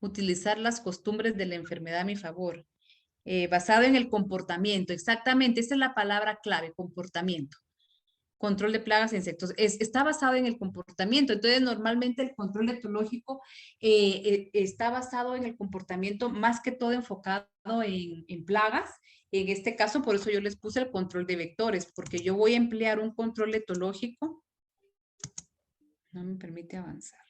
Utilizar las costumbres de la enfermedad a mi favor. Basado en el comportamiento, exactamente, esa es la palabra clave, comportamiento. Control de plagas e insectos. Está basado en el comportamiento. Entonces, normalmente el control etológico está basado en el comportamiento, más que todo enfocado en plagas. En este caso, por eso yo les puse el control de vectores, porque yo voy a emplear un control etológico. No me permite avanzar.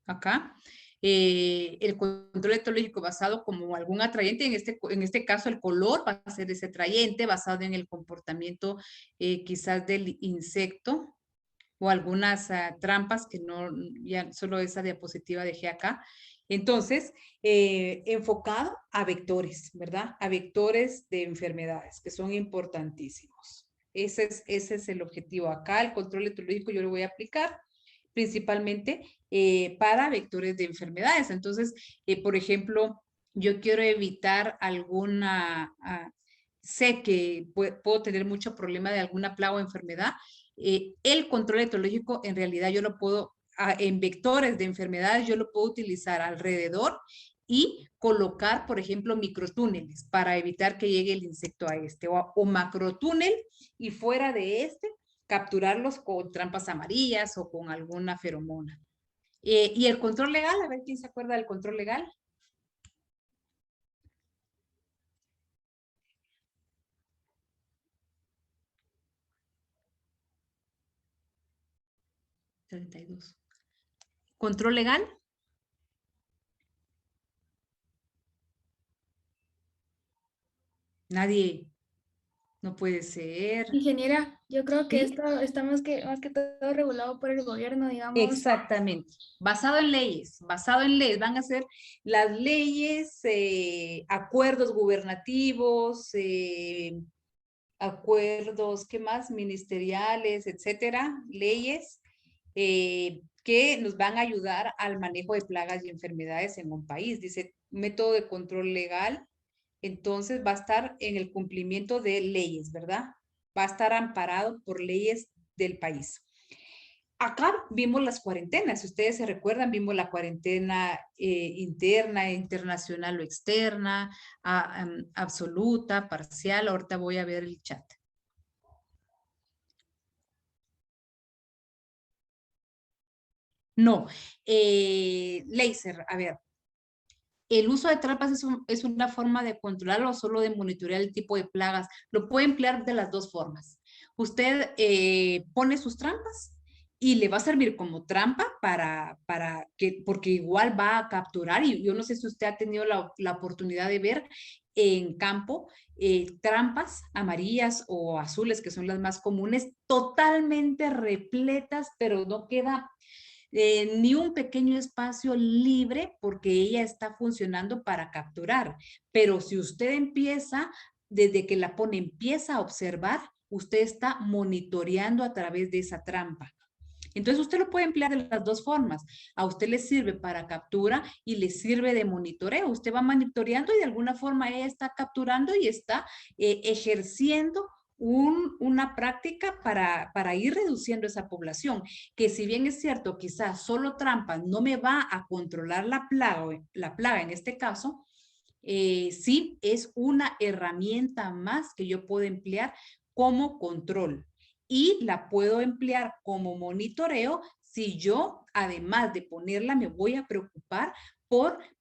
Acá. El control etológico basado como algún atrayente, en este caso el color va a ser ese atrayente basado en el comportamiento quizás del insecto o algunas trampas que no, ya solo esa diapositiva dejé acá. Entonces, enfocado a vectores, ¿verdad? A vectores de enfermedades que son importantísimos. Ese es el objetivo acá, el control etológico yo lo voy a aplicar principalmente para vectores de enfermedades. Entonces, por ejemplo, yo quiero evitar sé que puedo tener mucho problema de alguna plaga o enfermedad. El control etológico en realidad yo lo puedo, en vectores de enfermedades, yo lo puedo utilizar alrededor y colocar, por ejemplo, microtúneles para evitar que llegue el insecto a este o macrotúnel y fuera de este capturarlos con trampas amarillas o con alguna feromona. Y el control legal, a ver quién se acuerda del control legal. $32. ¿Control legal? Nadie. No puede ser. Ingeniera, yo creo que ¿Sí? esto está más que todo regulado por el gobierno, digamos. Exactamente. Basado en leyes. Van a ser las leyes, acuerdos gubernativos, acuerdos, ¿qué más? Ministeriales, etcétera, leyes que nos van a ayudar al manejo de plagas y enfermedades en un país. Dice, método de control legal, entonces va a estar en el cumplimiento de leyes, ¿verdad? Va a estar amparado por leyes del país. Acá vimos las cuarentenas, si ustedes se recuerdan, vimos la cuarentena interna, internacional o externa, absoluta, parcial. Ahorita voy a ver el chat. No, Laser, a ver, el uso de trampas es una forma de controlar o solo de monitorear el tipo de plagas. Lo puede emplear de las dos formas. Usted pone sus trampas y le va a servir como trampa para que, porque igual va a capturar, y yo no sé si usted ha tenido la oportunidad de ver en campo trampas amarillas o azules, que son las más comunes, totalmente repletas, pero no queda ni un pequeño espacio libre porque ella está funcionando para capturar. Pero si usted empieza, desde que la pone, empieza a observar, usted está monitoreando a través de esa trampa. Entonces usted lo puede emplear de las dos formas. A usted le sirve para captura y le sirve de monitoreo. Usted va monitoreando y de alguna forma ella está capturando y está ejerciendo una práctica para ir reduciendo esa población, que si bien es cierto, quizás solo trampa no me va a controlar la plaga en este caso, sí es una herramienta más que yo puedo emplear como control y la puedo emplear como monitoreo si yo, además de ponerla, me voy a preocupar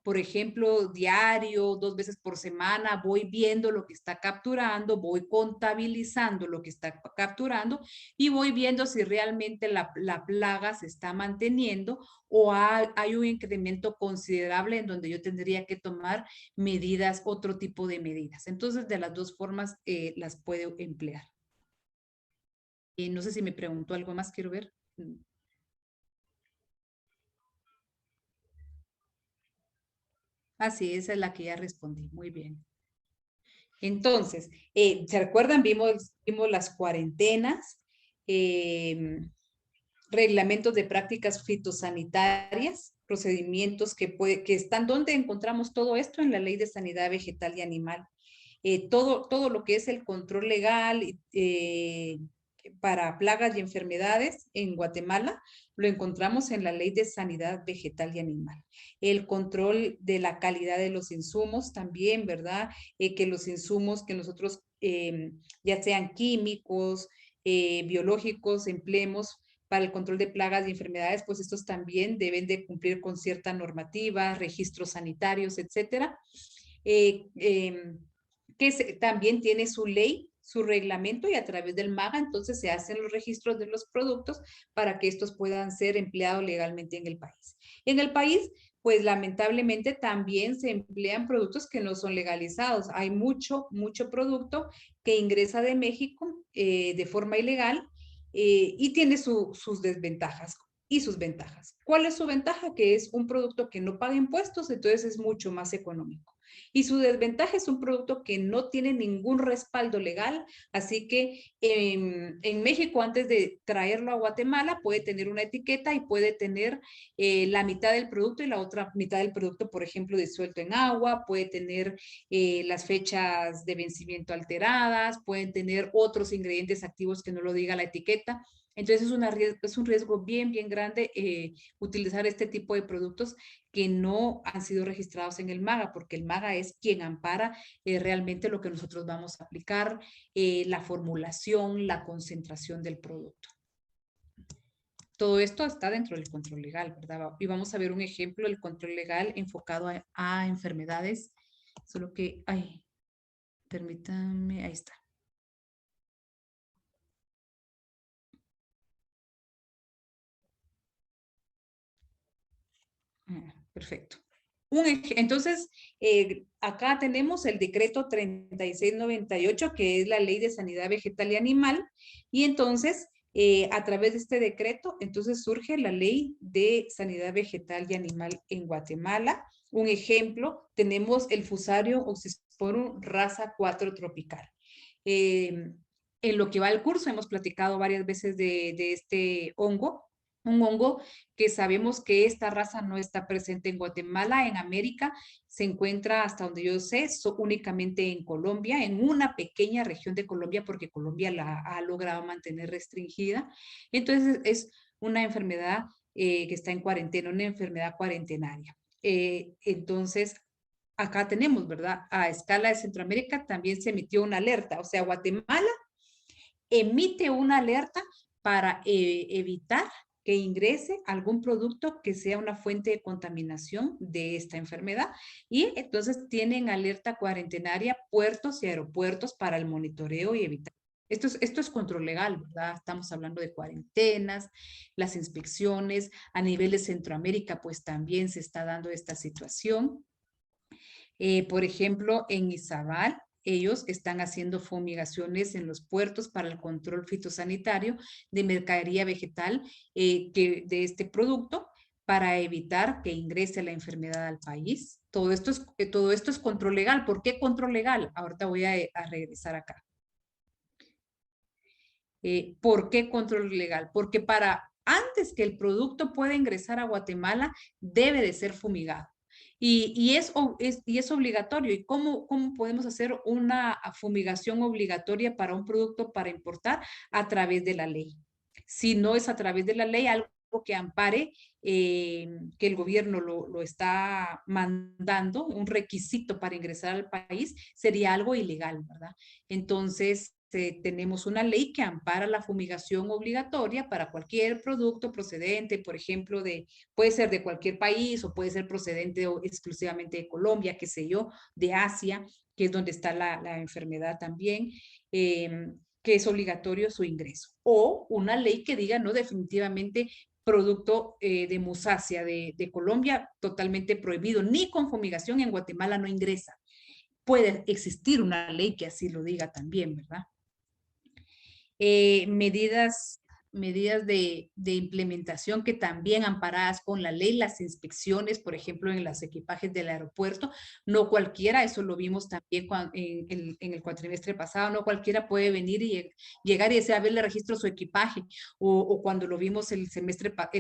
por ejemplo, diario, 2 veces por semana, voy viendo lo que está capturando, voy contabilizando lo que está capturando y voy viendo si realmente la plaga se está manteniendo o hay un incremento considerable en donde yo tendría que tomar medidas, otro tipo de medidas. Entonces, de las dos formas las puedo emplear. No sé si me preguntó algo más, quiero ver. Sí, esa es la que ya respondí. Muy bien. Entonces, ¿se recuerdan? Vimos las cuarentenas, reglamentos de prácticas fitosanitarias, procedimientos que están, ¿dónde encontramos todo esto? En la Ley de Sanidad Vegetal y Animal. Todo lo que es el control legal para plagas y enfermedades en Guatemala, lo encontramos en la Ley de Sanidad Vegetal y Animal. El control de la calidad de los insumos también, ¿verdad? Que los insumos que nosotros, ya sean químicos, biológicos, empleemos para el control de plagas y enfermedades, pues estos también deben de cumplir con cierta normativa, registros sanitarios, etcétera. También tiene su ley, su reglamento, y a través del MAGA entonces se hacen los registros de los productos para que estos puedan ser empleados legalmente en el país. En el país, pues lamentablemente también se emplean productos que no son legalizados. Hay mucho producto que ingresa de México de forma ilegal y tiene sus desventajas y sus ventajas. ¿Cuál es su ventaja? Que es un producto que no paga impuestos, entonces es mucho más económico. Y su desventaja es un producto que no tiene ningún respaldo legal, así que en México, antes de traerlo a Guatemala, puede tener una etiqueta y puede tener la mitad del producto y la otra mitad del producto, por ejemplo, disuelto en agua, puede tener las fechas de vencimiento alteradas, pueden tener otros ingredientes activos que no lo diga la etiqueta. Entonces es un riesgo bien grande utilizar este tipo de productos que no han sido registrados en el MAGA, porque el MAGA es quien ampara realmente lo que nosotros vamos a aplicar, la formulación, la concentración del producto. Todo esto está dentro del control legal, ¿verdad? Y vamos a ver un ejemplo del control legal enfocado a enfermedades, solo que, permítanme, ahí está. Perfecto. Entonces, acá tenemos el decreto 3698, que es la Ley de Sanidad Vegetal y Animal, y entonces, a través de este decreto, entonces surge la Ley de Sanidad Vegetal y Animal en Guatemala. Un ejemplo, tenemos el Fusarium oxysporum raza 4 tropical. En lo que va el curso hemos platicado varias veces de este hongo, un hongo que sabemos que esta raza no está presente en Guatemala, en América, se encuentra hasta donde yo sé, únicamente en Colombia, en una pequeña región de Colombia, porque Colombia la ha logrado mantener restringida. Entonces es una enfermedad que está en cuarentena, una enfermedad cuarentenaria. Entonces, acá tenemos, ¿verdad? A escala de Centroamérica también se emitió una alerta, o sea, Guatemala emite una alerta para evitar que ingrese algún producto que sea una fuente de contaminación de esta enfermedad. Y entonces tienen alerta cuarentenaria puertos y aeropuertos para el monitoreo y evitar. Esto es control legal, ¿verdad? Estamos hablando de cuarentenas, las inspecciones. A nivel de Centroamérica, pues también se está dando esta situación. Por ejemplo, en Izabal, ellos están haciendo fumigaciones en los puertos para el control fitosanitario de mercadería vegetal de este producto para evitar que ingrese la enfermedad al país. Todo esto es control legal. ¿Por qué control legal? Ahorita voy a regresar acá. ¿Por qué control legal? Porque antes que el producto pueda ingresar a Guatemala, debe de ser fumigado. Y es obligatorio. ¿Y cómo podemos hacer una fumigación obligatoria para un producto para importar? A través de la ley. Si no es a través de la ley, algo que ampare, que el gobierno lo está mandando, un requisito para ingresar al país, sería algo ilegal, ¿verdad? Entonces, tenemos una ley que ampara la fumigación obligatoria para cualquier producto procedente, por ejemplo, puede ser de cualquier país o puede ser procedente exclusivamente de Colombia, qué sé yo, de Asia, que es donde está la enfermedad también, que es obligatorio su ingreso. O una ley que diga, no, definitivamente producto de musácea de Colombia, totalmente prohibido, ni con fumigación en Guatemala no ingresa. Puede existir una ley que así lo diga también, ¿verdad? Medidas de implementación que también amparadas con la ley, las inspecciones, por ejemplo, en los equipajes del aeropuerto, no cualquiera, eso lo vimos también en el cuatrimestre pasado, no cualquiera puede venir y llegar y decir, a ver, le registro su equipaje, o cuando lo vimos el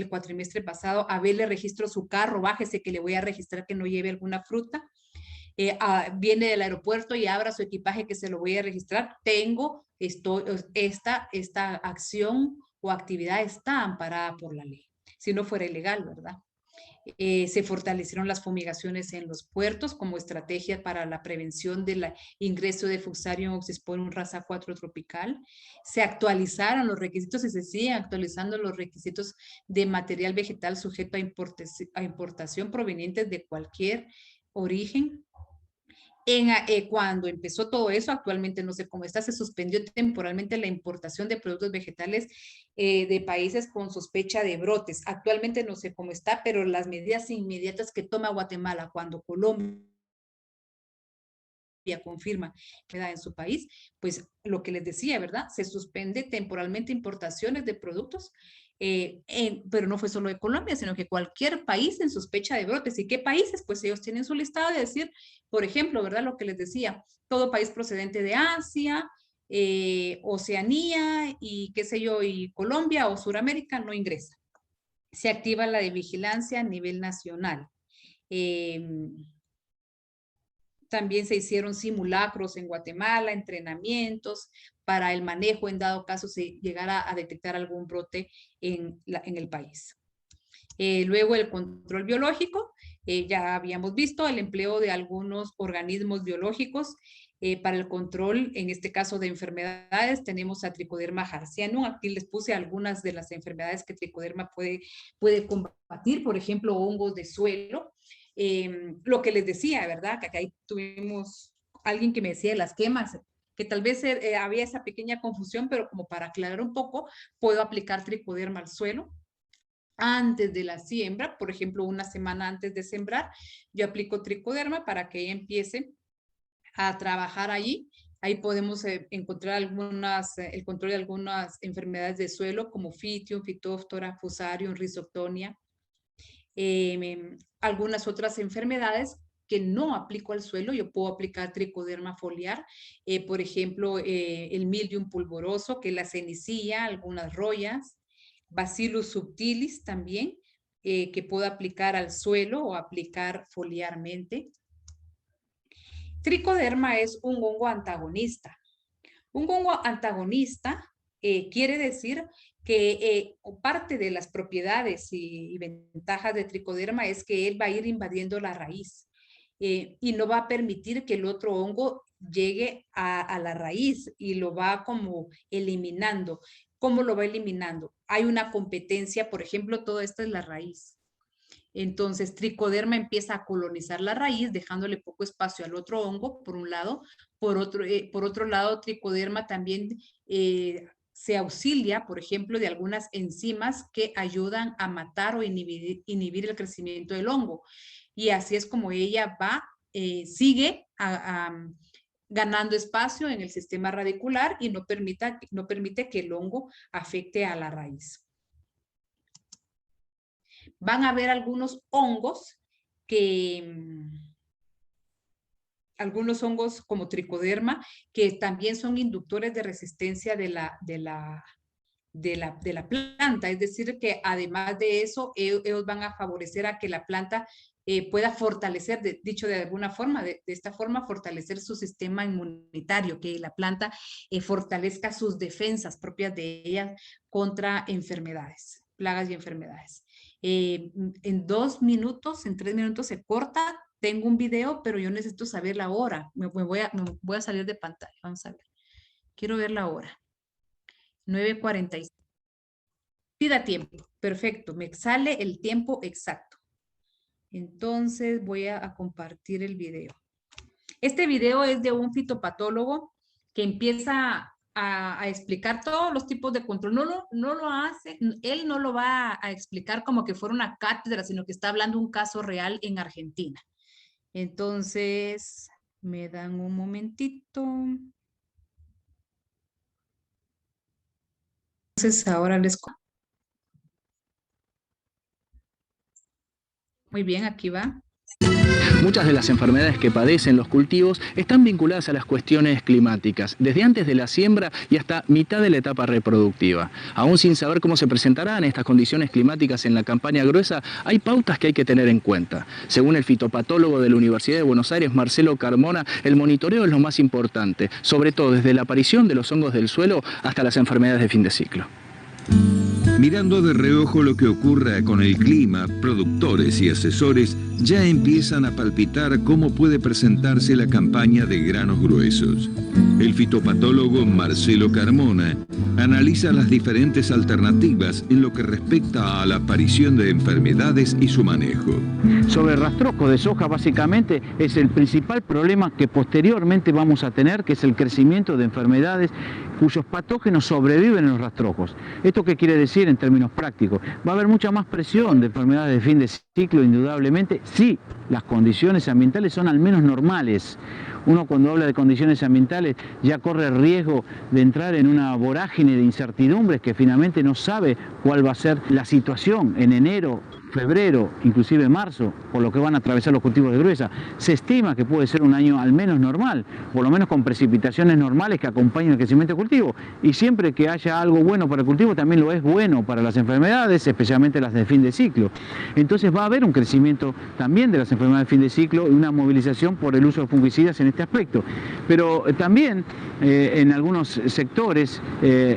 cuatrimestre pasado, a ver, le registro su carro, bájese que le voy a registrar que no lleve alguna fruta. Viene del aeropuerto y abra su equipaje que se lo voy a registrar, esta acción o actividad está amparada por la ley. Si no fuera ilegal, ¿verdad? Se fortalecieron las fumigaciones en los puertos como estrategia para la prevención del ingreso de Fusarium oxysporum raza 4 tropical. Se actualizaron los requisitos y se siguen actualizando los requisitos de material vegetal sujeto a importación provenientes de cualquier origen. Cuando empezó todo eso, actualmente no sé cómo está, se suspendió temporalmente la importación de productos vegetales de países con sospecha de brotes. Actualmente no sé cómo está, pero las medidas inmediatas que toma Guatemala cuando Colombia confirma que da en su país, pues lo que les decía, ¿verdad? Se suspende temporalmente importaciones de productos, pero no fue solo de Colombia, sino que cualquier país en sospecha de brotes. ¿Y qué países? Pues ellos tienen su listado de decir, por ejemplo, ¿verdad? Lo que les decía, todo país procedente de Asia, Oceanía y qué sé yo, y Colombia o Suramérica no ingresa. Se activa la de vigilancia a nivel nacional. También se hicieron simulacros en Guatemala, entrenamientos para el manejo en dado caso se llegara a detectar algún brote en el país. Luego el control biológico, ya habíamos visto el empleo de algunos organismos biológicos para el control, en este caso de enfermedades, tenemos a Trichoderma harzianum. Aquí les puse algunas de las enfermedades que Trichoderma puede combatir, por ejemplo, hongos de suelo. Lo que les decía, ¿verdad? Que ahí tuvimos alguien que me decía de las quemas, que tal vez había esa pequeña confusión, pero como para aclarar un poco, puedo aplicar Trichoderma al suelo. antes de la siembra, por ejemplo, una semana antes de sembrar, yo aplico tricoderma para que ella empiece a trabajar allí. Ahí podemos encontrar el control de algunas enfermedades de suelo como Fitium, Phytophthora, Fusarium, Rhizoctonia. Algunas otras enfermedades que no aplico al suelo, yo puedo aplicar tricoderma foliar, por ejemplo, el mildium pulvoroso, que es la cenicilla, algunas rollas, Bacillus subtilis también, que puedo aplicar al suelo o aplicar foliarmente. Tricoderma es un hongo antagonista. Un hongo antagonista quiere decir que parte de las propiedades y ventajas de tricoderma es que él va a ir invadiendo la raíz y no va a permitir que el otro hongo llegue a la raíz y lo va como eliminando. ¿Cómo lo va eliminando? Hay una competencia, por ejemplo, todo esto es la raíz. Entonces, tricoderma empieza a colonizar la raíz, dejándole poco espacio al otro hongo, por un lado. Por otro lado, tricoderma también se auxilia, por ejemplo, de algunas enzimas que ayudan a matar o inhibir el crecimiento del hongo. Y así es como ella va, sigue ganando espacio en el sistema radicular y no permite que el hongo afecte a la raíz. Van a haber algunos hongos como tricoderma, que también son inductores de resistencia de la planta. Es decir, que además de eso, ellos van a favorecer a que la planta pueda fortalecer, dicho de alguna forma, de esta forma, fortalecer su sistema inmunitario, que la planta fortalezca sus defensas propias de ella contra enfermedades, plagas y enfermedades. En 2 minutos, en 3 minutos se corta. Tengo un video, pero yo necesito saber la hora. Me voy a salir de pantalla. Vamos a ver. Quiero ver la hora. 9:45. Sí da tiempo. Perfecto. Me sale el tiempo exacto. Entonces voy a compartir el video. Este video es de un fitopatólogo que empieza a explicar todos los tipos de control. No lo hace, él no lo va a explicar como que fuera una cátedra, sino que está hablando un caso real en Argentina. Entonces, me dan un momentito. Entonces, ahora les... Muy bien, aquí va. Muchas de las enfermedades que padecen los cultivos están vinculadas a las cuestiones climáticas, desde antes de la siembra y hasta mitad de la etapa reproductiva. Aún sin saber cómo se presentarán estas condiciones climáticas en la campaña gruesa, hay pautas que hay que tener en cuenta. Según el fitopatólogo de la Universidad de Buenos Aires, Marcelo Carmona, el monitoreo es lo más importante, sobre todo desde la aparición de los hongos del suelo hasta las enfermedades de fin de ciclo. Mirando de reojo lo que ocurra con el clima, productores y asesores ya empiezan a palpitar cómo puede presentarse la campaña de granos gruesos. El fitopatólogo Marcelo Carmona analiza las diferentes alternativas en lo que respecta a la aparición de enfermedades y su manejo. Sobre el rastrojo de soja, básicamente es el principal problema que posteriormente vamos a tener, que es el crecimiento de enfermedades cuyos patógenos sobreviven en los rastrojos. ¿Esto qué quiere decir en términos prácticos? Va a haber mucha más presión de enfermedades de fin de ciclo, indudablemente, si las condiciones ambientales son al menos normales. Uno cuando habla de condiciones ambientales ya corre el riesgo de entrar en una vorágine de incertidumbres que finalmente no sabe cuál va a ser la situación en enero, febrero, inclusive marzo, por lo que van a atravesar los cultivos de gruesa. Se estima que puede ser un año al menos normal, por lo menos con precipitaciones normales que acompañen el crecimiento del cultivo. Y siempre que haya algo bueno para el cultivo, también lo es bueno para las enfermedades, especialmente las de fin de ciclo. Entonces va a haber un crecimiento también de las enfermedades de fin de ciclo y una movilización por el uso de fungicidas en este aspecto. Pero también en algunos sectores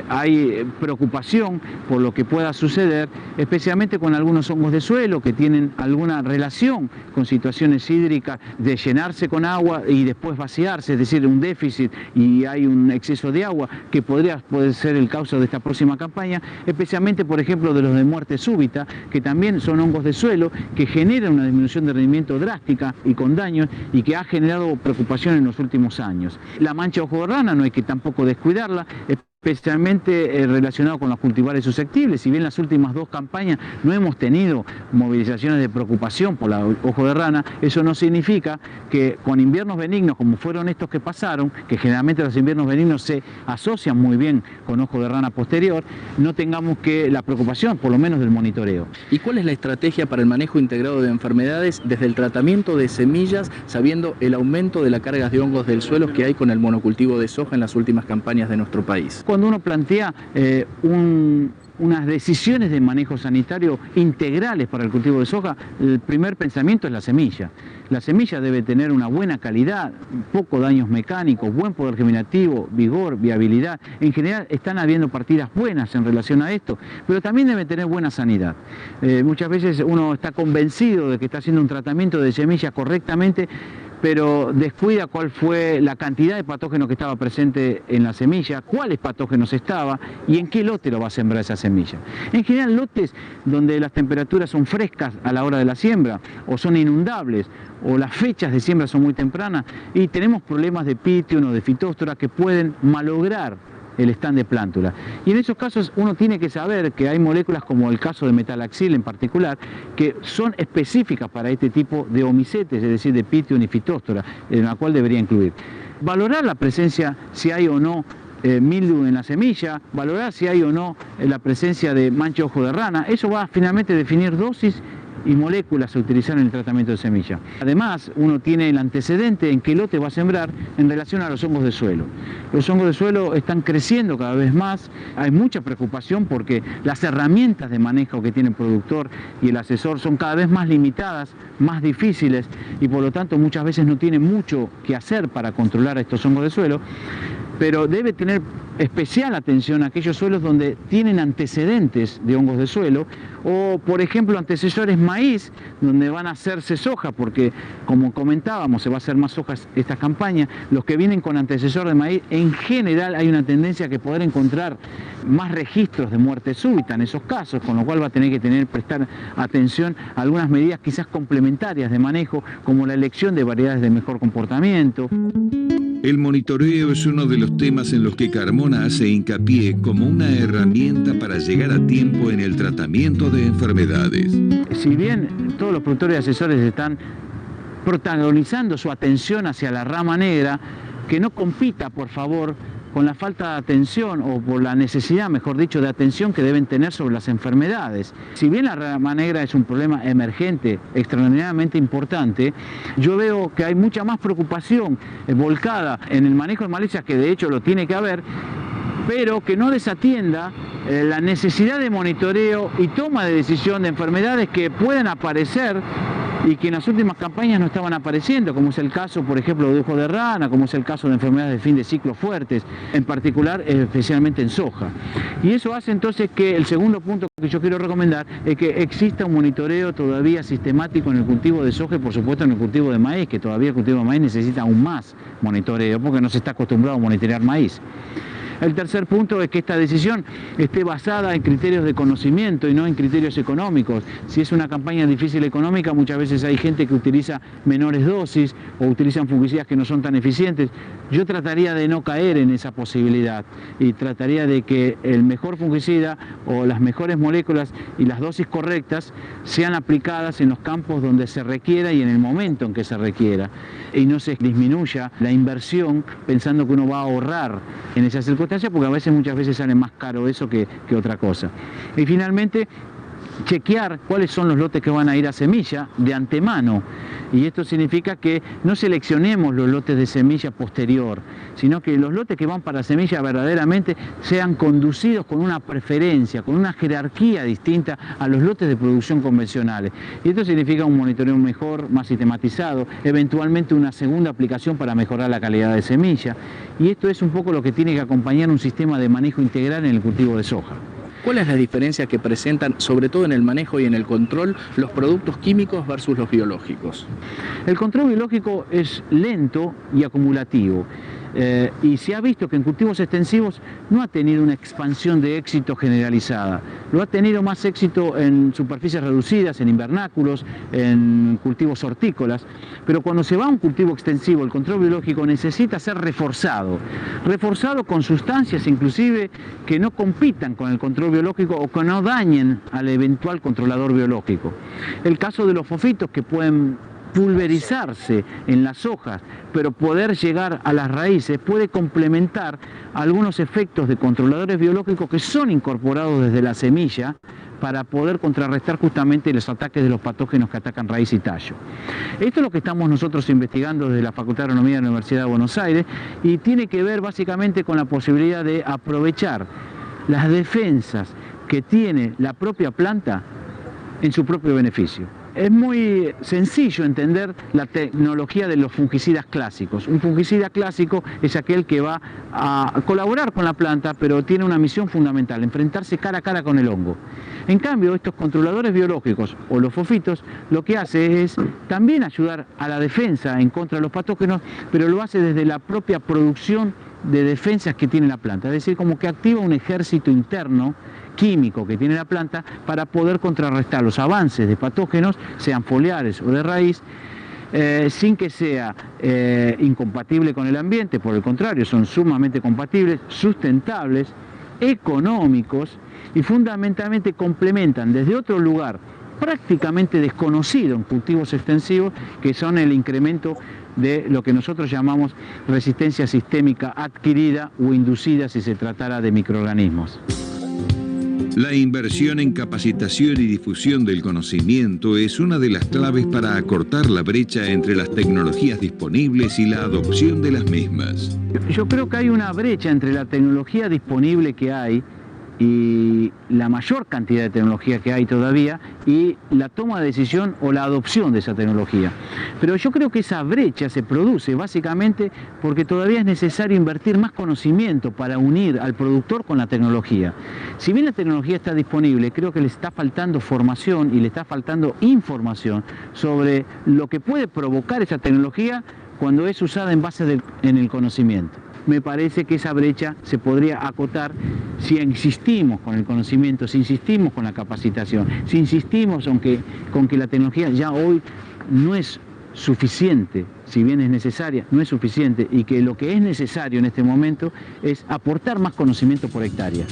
hay preocupación por lo que pueda suceder, especialmente con algunos hongos de suelo que tienen alguna relación con situaciones hídricas de llenarse con agua y después vaciarse, es decir, un déficit y hay un exceso de agua que puede ser el causa de esta próxima campaña, especialmente por ejemplo de los de muerte súbita, que también son hongos de suelo que generan una disminución de rendimiento drástica y con daños y que ha generado preocupación en los últimos años. La mancha ojo de rana no hay que tampoco descuidarla, especialmente relacionado con los cultivares susceptibles. Si bien las últimas 2 campañas no hemos tenido movilizaciones de preocupación por la ojo de rana, eso no significa que con inviernos benignos como fueron estos que pasaron, que generalmente los inviernos benignos se asocian muy bien con ojo de rana posterior, no tengamos que la preocupación, por lo menos del monitoreo. ¿Y cuál es la estrategia para el manejo integrado de enfermedades desde el tratamiento de semillas, sabiendo el aumento de la carga de hongos del suelo que hay con el monocultivo de soja en las últimas campañas de nuestro país? Cuando uno plantea unas decisiones de manejo sanitario integrales para el cultivo de soja, el primer pensamiento es la semilla. La semilla debe tener una buena calidad, pocos daños mecánicos, buen poder germinativo, vigor, viabilidad. En general están habiendo partidas buenas en relación a esto, pero también debe tener buena sanidad. Muchas veces uno está convencido de que está haciendo un tratamiento de semilla correctamente, pero descuida cuál fue la cantidad de patógenos que estaba presente en la semilla, cuáles patógenos estaba y en qué lote lo va a sembrar esa semilla. En general, lotes donde las temperaturas son frescas a la hora de la siembra o son inundables o las fechas de siembra son muy tempranas y tenemos problemas de pitium o de fitóstora que pueden malograr el stand de plántula. Y en esos casos uno tiene que saber que hay moléculas como el caso de metalaxil en particular, que son específicas para este tipo de omicetes, es decir, de pitium y fitóstora, en la cual debería incluir. Valorar la presencia, si hay o no mildew en la semilla, valorar si hay o no la presencia de mancha ojo de rana, eso va a finalmente definir dosis y moléculas a utilizar en el tratamiento de semilla. Además, uno tiene el antecedente en qué lote va a sembrar en relación a los hongos de suelo. Los hongos de suelo están creciendo cada vez más, hay mucha preocupación porque las herramientas de manejo que tiene el productor y el asesor son cada vez más limitadas, más difíciles y por lo tanto muchas veces no tiene mucho que hacer para controlar a estos hongos de suelo, pero debe tener especial atención a aquellos suelos donde tienen antecedentes de hongos de suelo o, por ejemplo, antecesores maíz, donde van a hacerse soja, porque, como comentábamos, se va a hacer más soja esta campaña. Los que vienen con antecesor de maíz, en general hay una tendencia a que poder encontrar más registros de muerte súbita en esos casos, con lo cual va a tener que prestar atención a algunas medidas quizás complementarias de manejo, como la elección de variedades de mejor comportamiento. El monitoreo es uno de los temas en los que Carmona hace hincapié como una herramienta para llegar a tiempo en el tratamiento de enfermedades. Si bien todos los productores y asesores están protagonizando su atención hacia la rama negra, que no compita, por favor, con la falta de atención o por la necesidad, mejor dicho, de atención que deben tener sobre las enfermedades. Si bien la rama negra es un problema emergente, extraordinariamente importante, yo veo que hay mucha más preocupación volcada en el manejo de malezas, que de hecho lo tiene que haber, pero que no desatienda la necesidad de monitoreo y toma de decisión de enfermedades que pueden aparecer y que en las últimas campañas no estaban apareciendo, como es el caso, por ejemplo, de ojo de rana, como es el caso de enfermedades de fin de ciclo fuertes, en particular, especialmente en soja. Y eso hace entonces que el segundo punto que yo quiero recomendar es que exista un monitoreo todavía sistemático en el cultivo de soja y, por supuesto, en el cultivo de maíz, que todavía el cultivo de maíz necesita aún más monitoreo, porque no se está acostumbrado a monitorear maíz. El tercer punto es que esta decisión esté basada en criterios de conocimiento y no en criterios económicos. Si es una campaña difícil económica, muchas veces hay gente que utiliza menores dosis o utilizan fungicidas que no son tan eficientes. Yo trataría de no caer en esa posibilidad y trataría de que el mejor fungicida o las mejores moléculas y las dosis correctas sean aplicadas en los campos donde se requiera y en el momento en que se requiera, y no se disminuya la inversión pensando que uno va a ahorrar en esas circunstancias, porque a veces, muchas veces sale más caro eso que otra cosa. Y finalmente, chequear cuáles son los lotes que van a ir a semilla de antemano. Y esto significa que no seleccionemos los lotes de semilla posterior, sino que los lotes que van para semilla verdaderamente sean conducidos con una preferencia, con una jerarquía distinta a los lotes de producción convencionales. Y esto significa un monitoreo mejor, más sistematizado, eventualmente una segunda aplicación para mejorar la calidad de semilla. Y esto es un poco lo que tiene que acompañar un sistema de manejo integral en el cultivo de soja. ¿Cuál es la diferencia que presentan, sobre todo en el manejo y en el control, los productos químicos versus los biológicos? El control biológico es lento y acumulativo. Y se ha visto que en cultivos extensivos no ha tenido una expansión de éxito generalizada. Lo ha tenido más éxito en superficies reducidas, en invernáculos, en cultivos hortícolas. Pero cuando se va a un cultivo extensivo, el control biológico necesita ser reforzado. Reforzado con sustancias inclusive que no compitan con el control biológico o que no dañen al eventual controlador biológico. El caso de los fofitos que pueden pulverizarse en las hojas, pero poder llegar a las raíces puede complementar algunos efectos de controladores biológicos que son incorporados desde la semilla para poder contrarrestar justamente los ataques de los patógenos que atacan raíz y tallo. Esto es lo que estamos nosotros investigando desde la Facultad de Agronomía de la Universidad de Buenos Aires y tiene que ver básicamente con la posibilidad de aprovechar las defensas que tiene la propia planta en su propio beneficio. Es muy sencillo entender la tecnología de los fungicidas clásicos. Un fungicida clásico es aquel que va a colaborar con la planta, pero tiene una misión fundamental, enfrentarse cara a cara con el hongo. En cambio, estos controladores biológicos o los fofitos lo que hace es también ayudar a la defensa en contra de los patógenos, pero lo hace desde la propia producción de defensas que tiene la planta. Es decir, como que activa un ejército interno químico que tiene la planta para poder contrarrestar los avances de patógenos, sean foliares o de raíz, sin que sea incompatible con el ambiente. Por el contrario, son sumamente compatibles, sustentables, económicos y fundamentalmente complementan desde otro lugar prácticamente desconocido en cultivos extensivos, que son el incremento de lo que nosotros llamamos resistencia sistémica adquirida o inducida si se tratara de microorganismos. La inversión en capacitación y difusión del conocimiento es una de las claves para acortar la brecha entre las tecnologías disponibles y la adopción de las mismas. Yo creo que hay una brecha entre la tecnología disponible que hay y la mayor cantidad de tecnología que hay todavía y la toma de decisión o la adopción de esa tecnología. Pero yo creo que esa brecha se produce básicamente porque todavía es necesario invertir más conocimiento para unir al productor con la tecnología. Si bien la tecnología está disponible, creo que le está faltando formación y le está faltando información sobre lo que puede provocar esa tecnología cuando es usada en base en el conocimiento. Me parece que esa brecha se podría acotar si insistimos con el conocimiento, si insistimos con la capacitación, si insistimos con que la tecnología ya hoy no es suficiente, si bien es necesaria, no es suficiente, y que lo que es necesario en este momento es aportar más conocimiento por hectárea.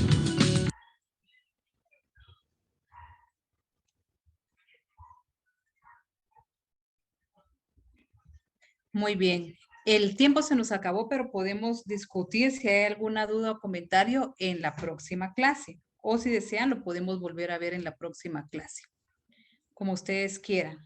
Muy bien. El tiempo se nos acabó, pero podemos discutir si hay alguna duda o comentario en la próxima clase. O si desean, lo podemos volver a ver en la próxima clase. Como ustedes quieran.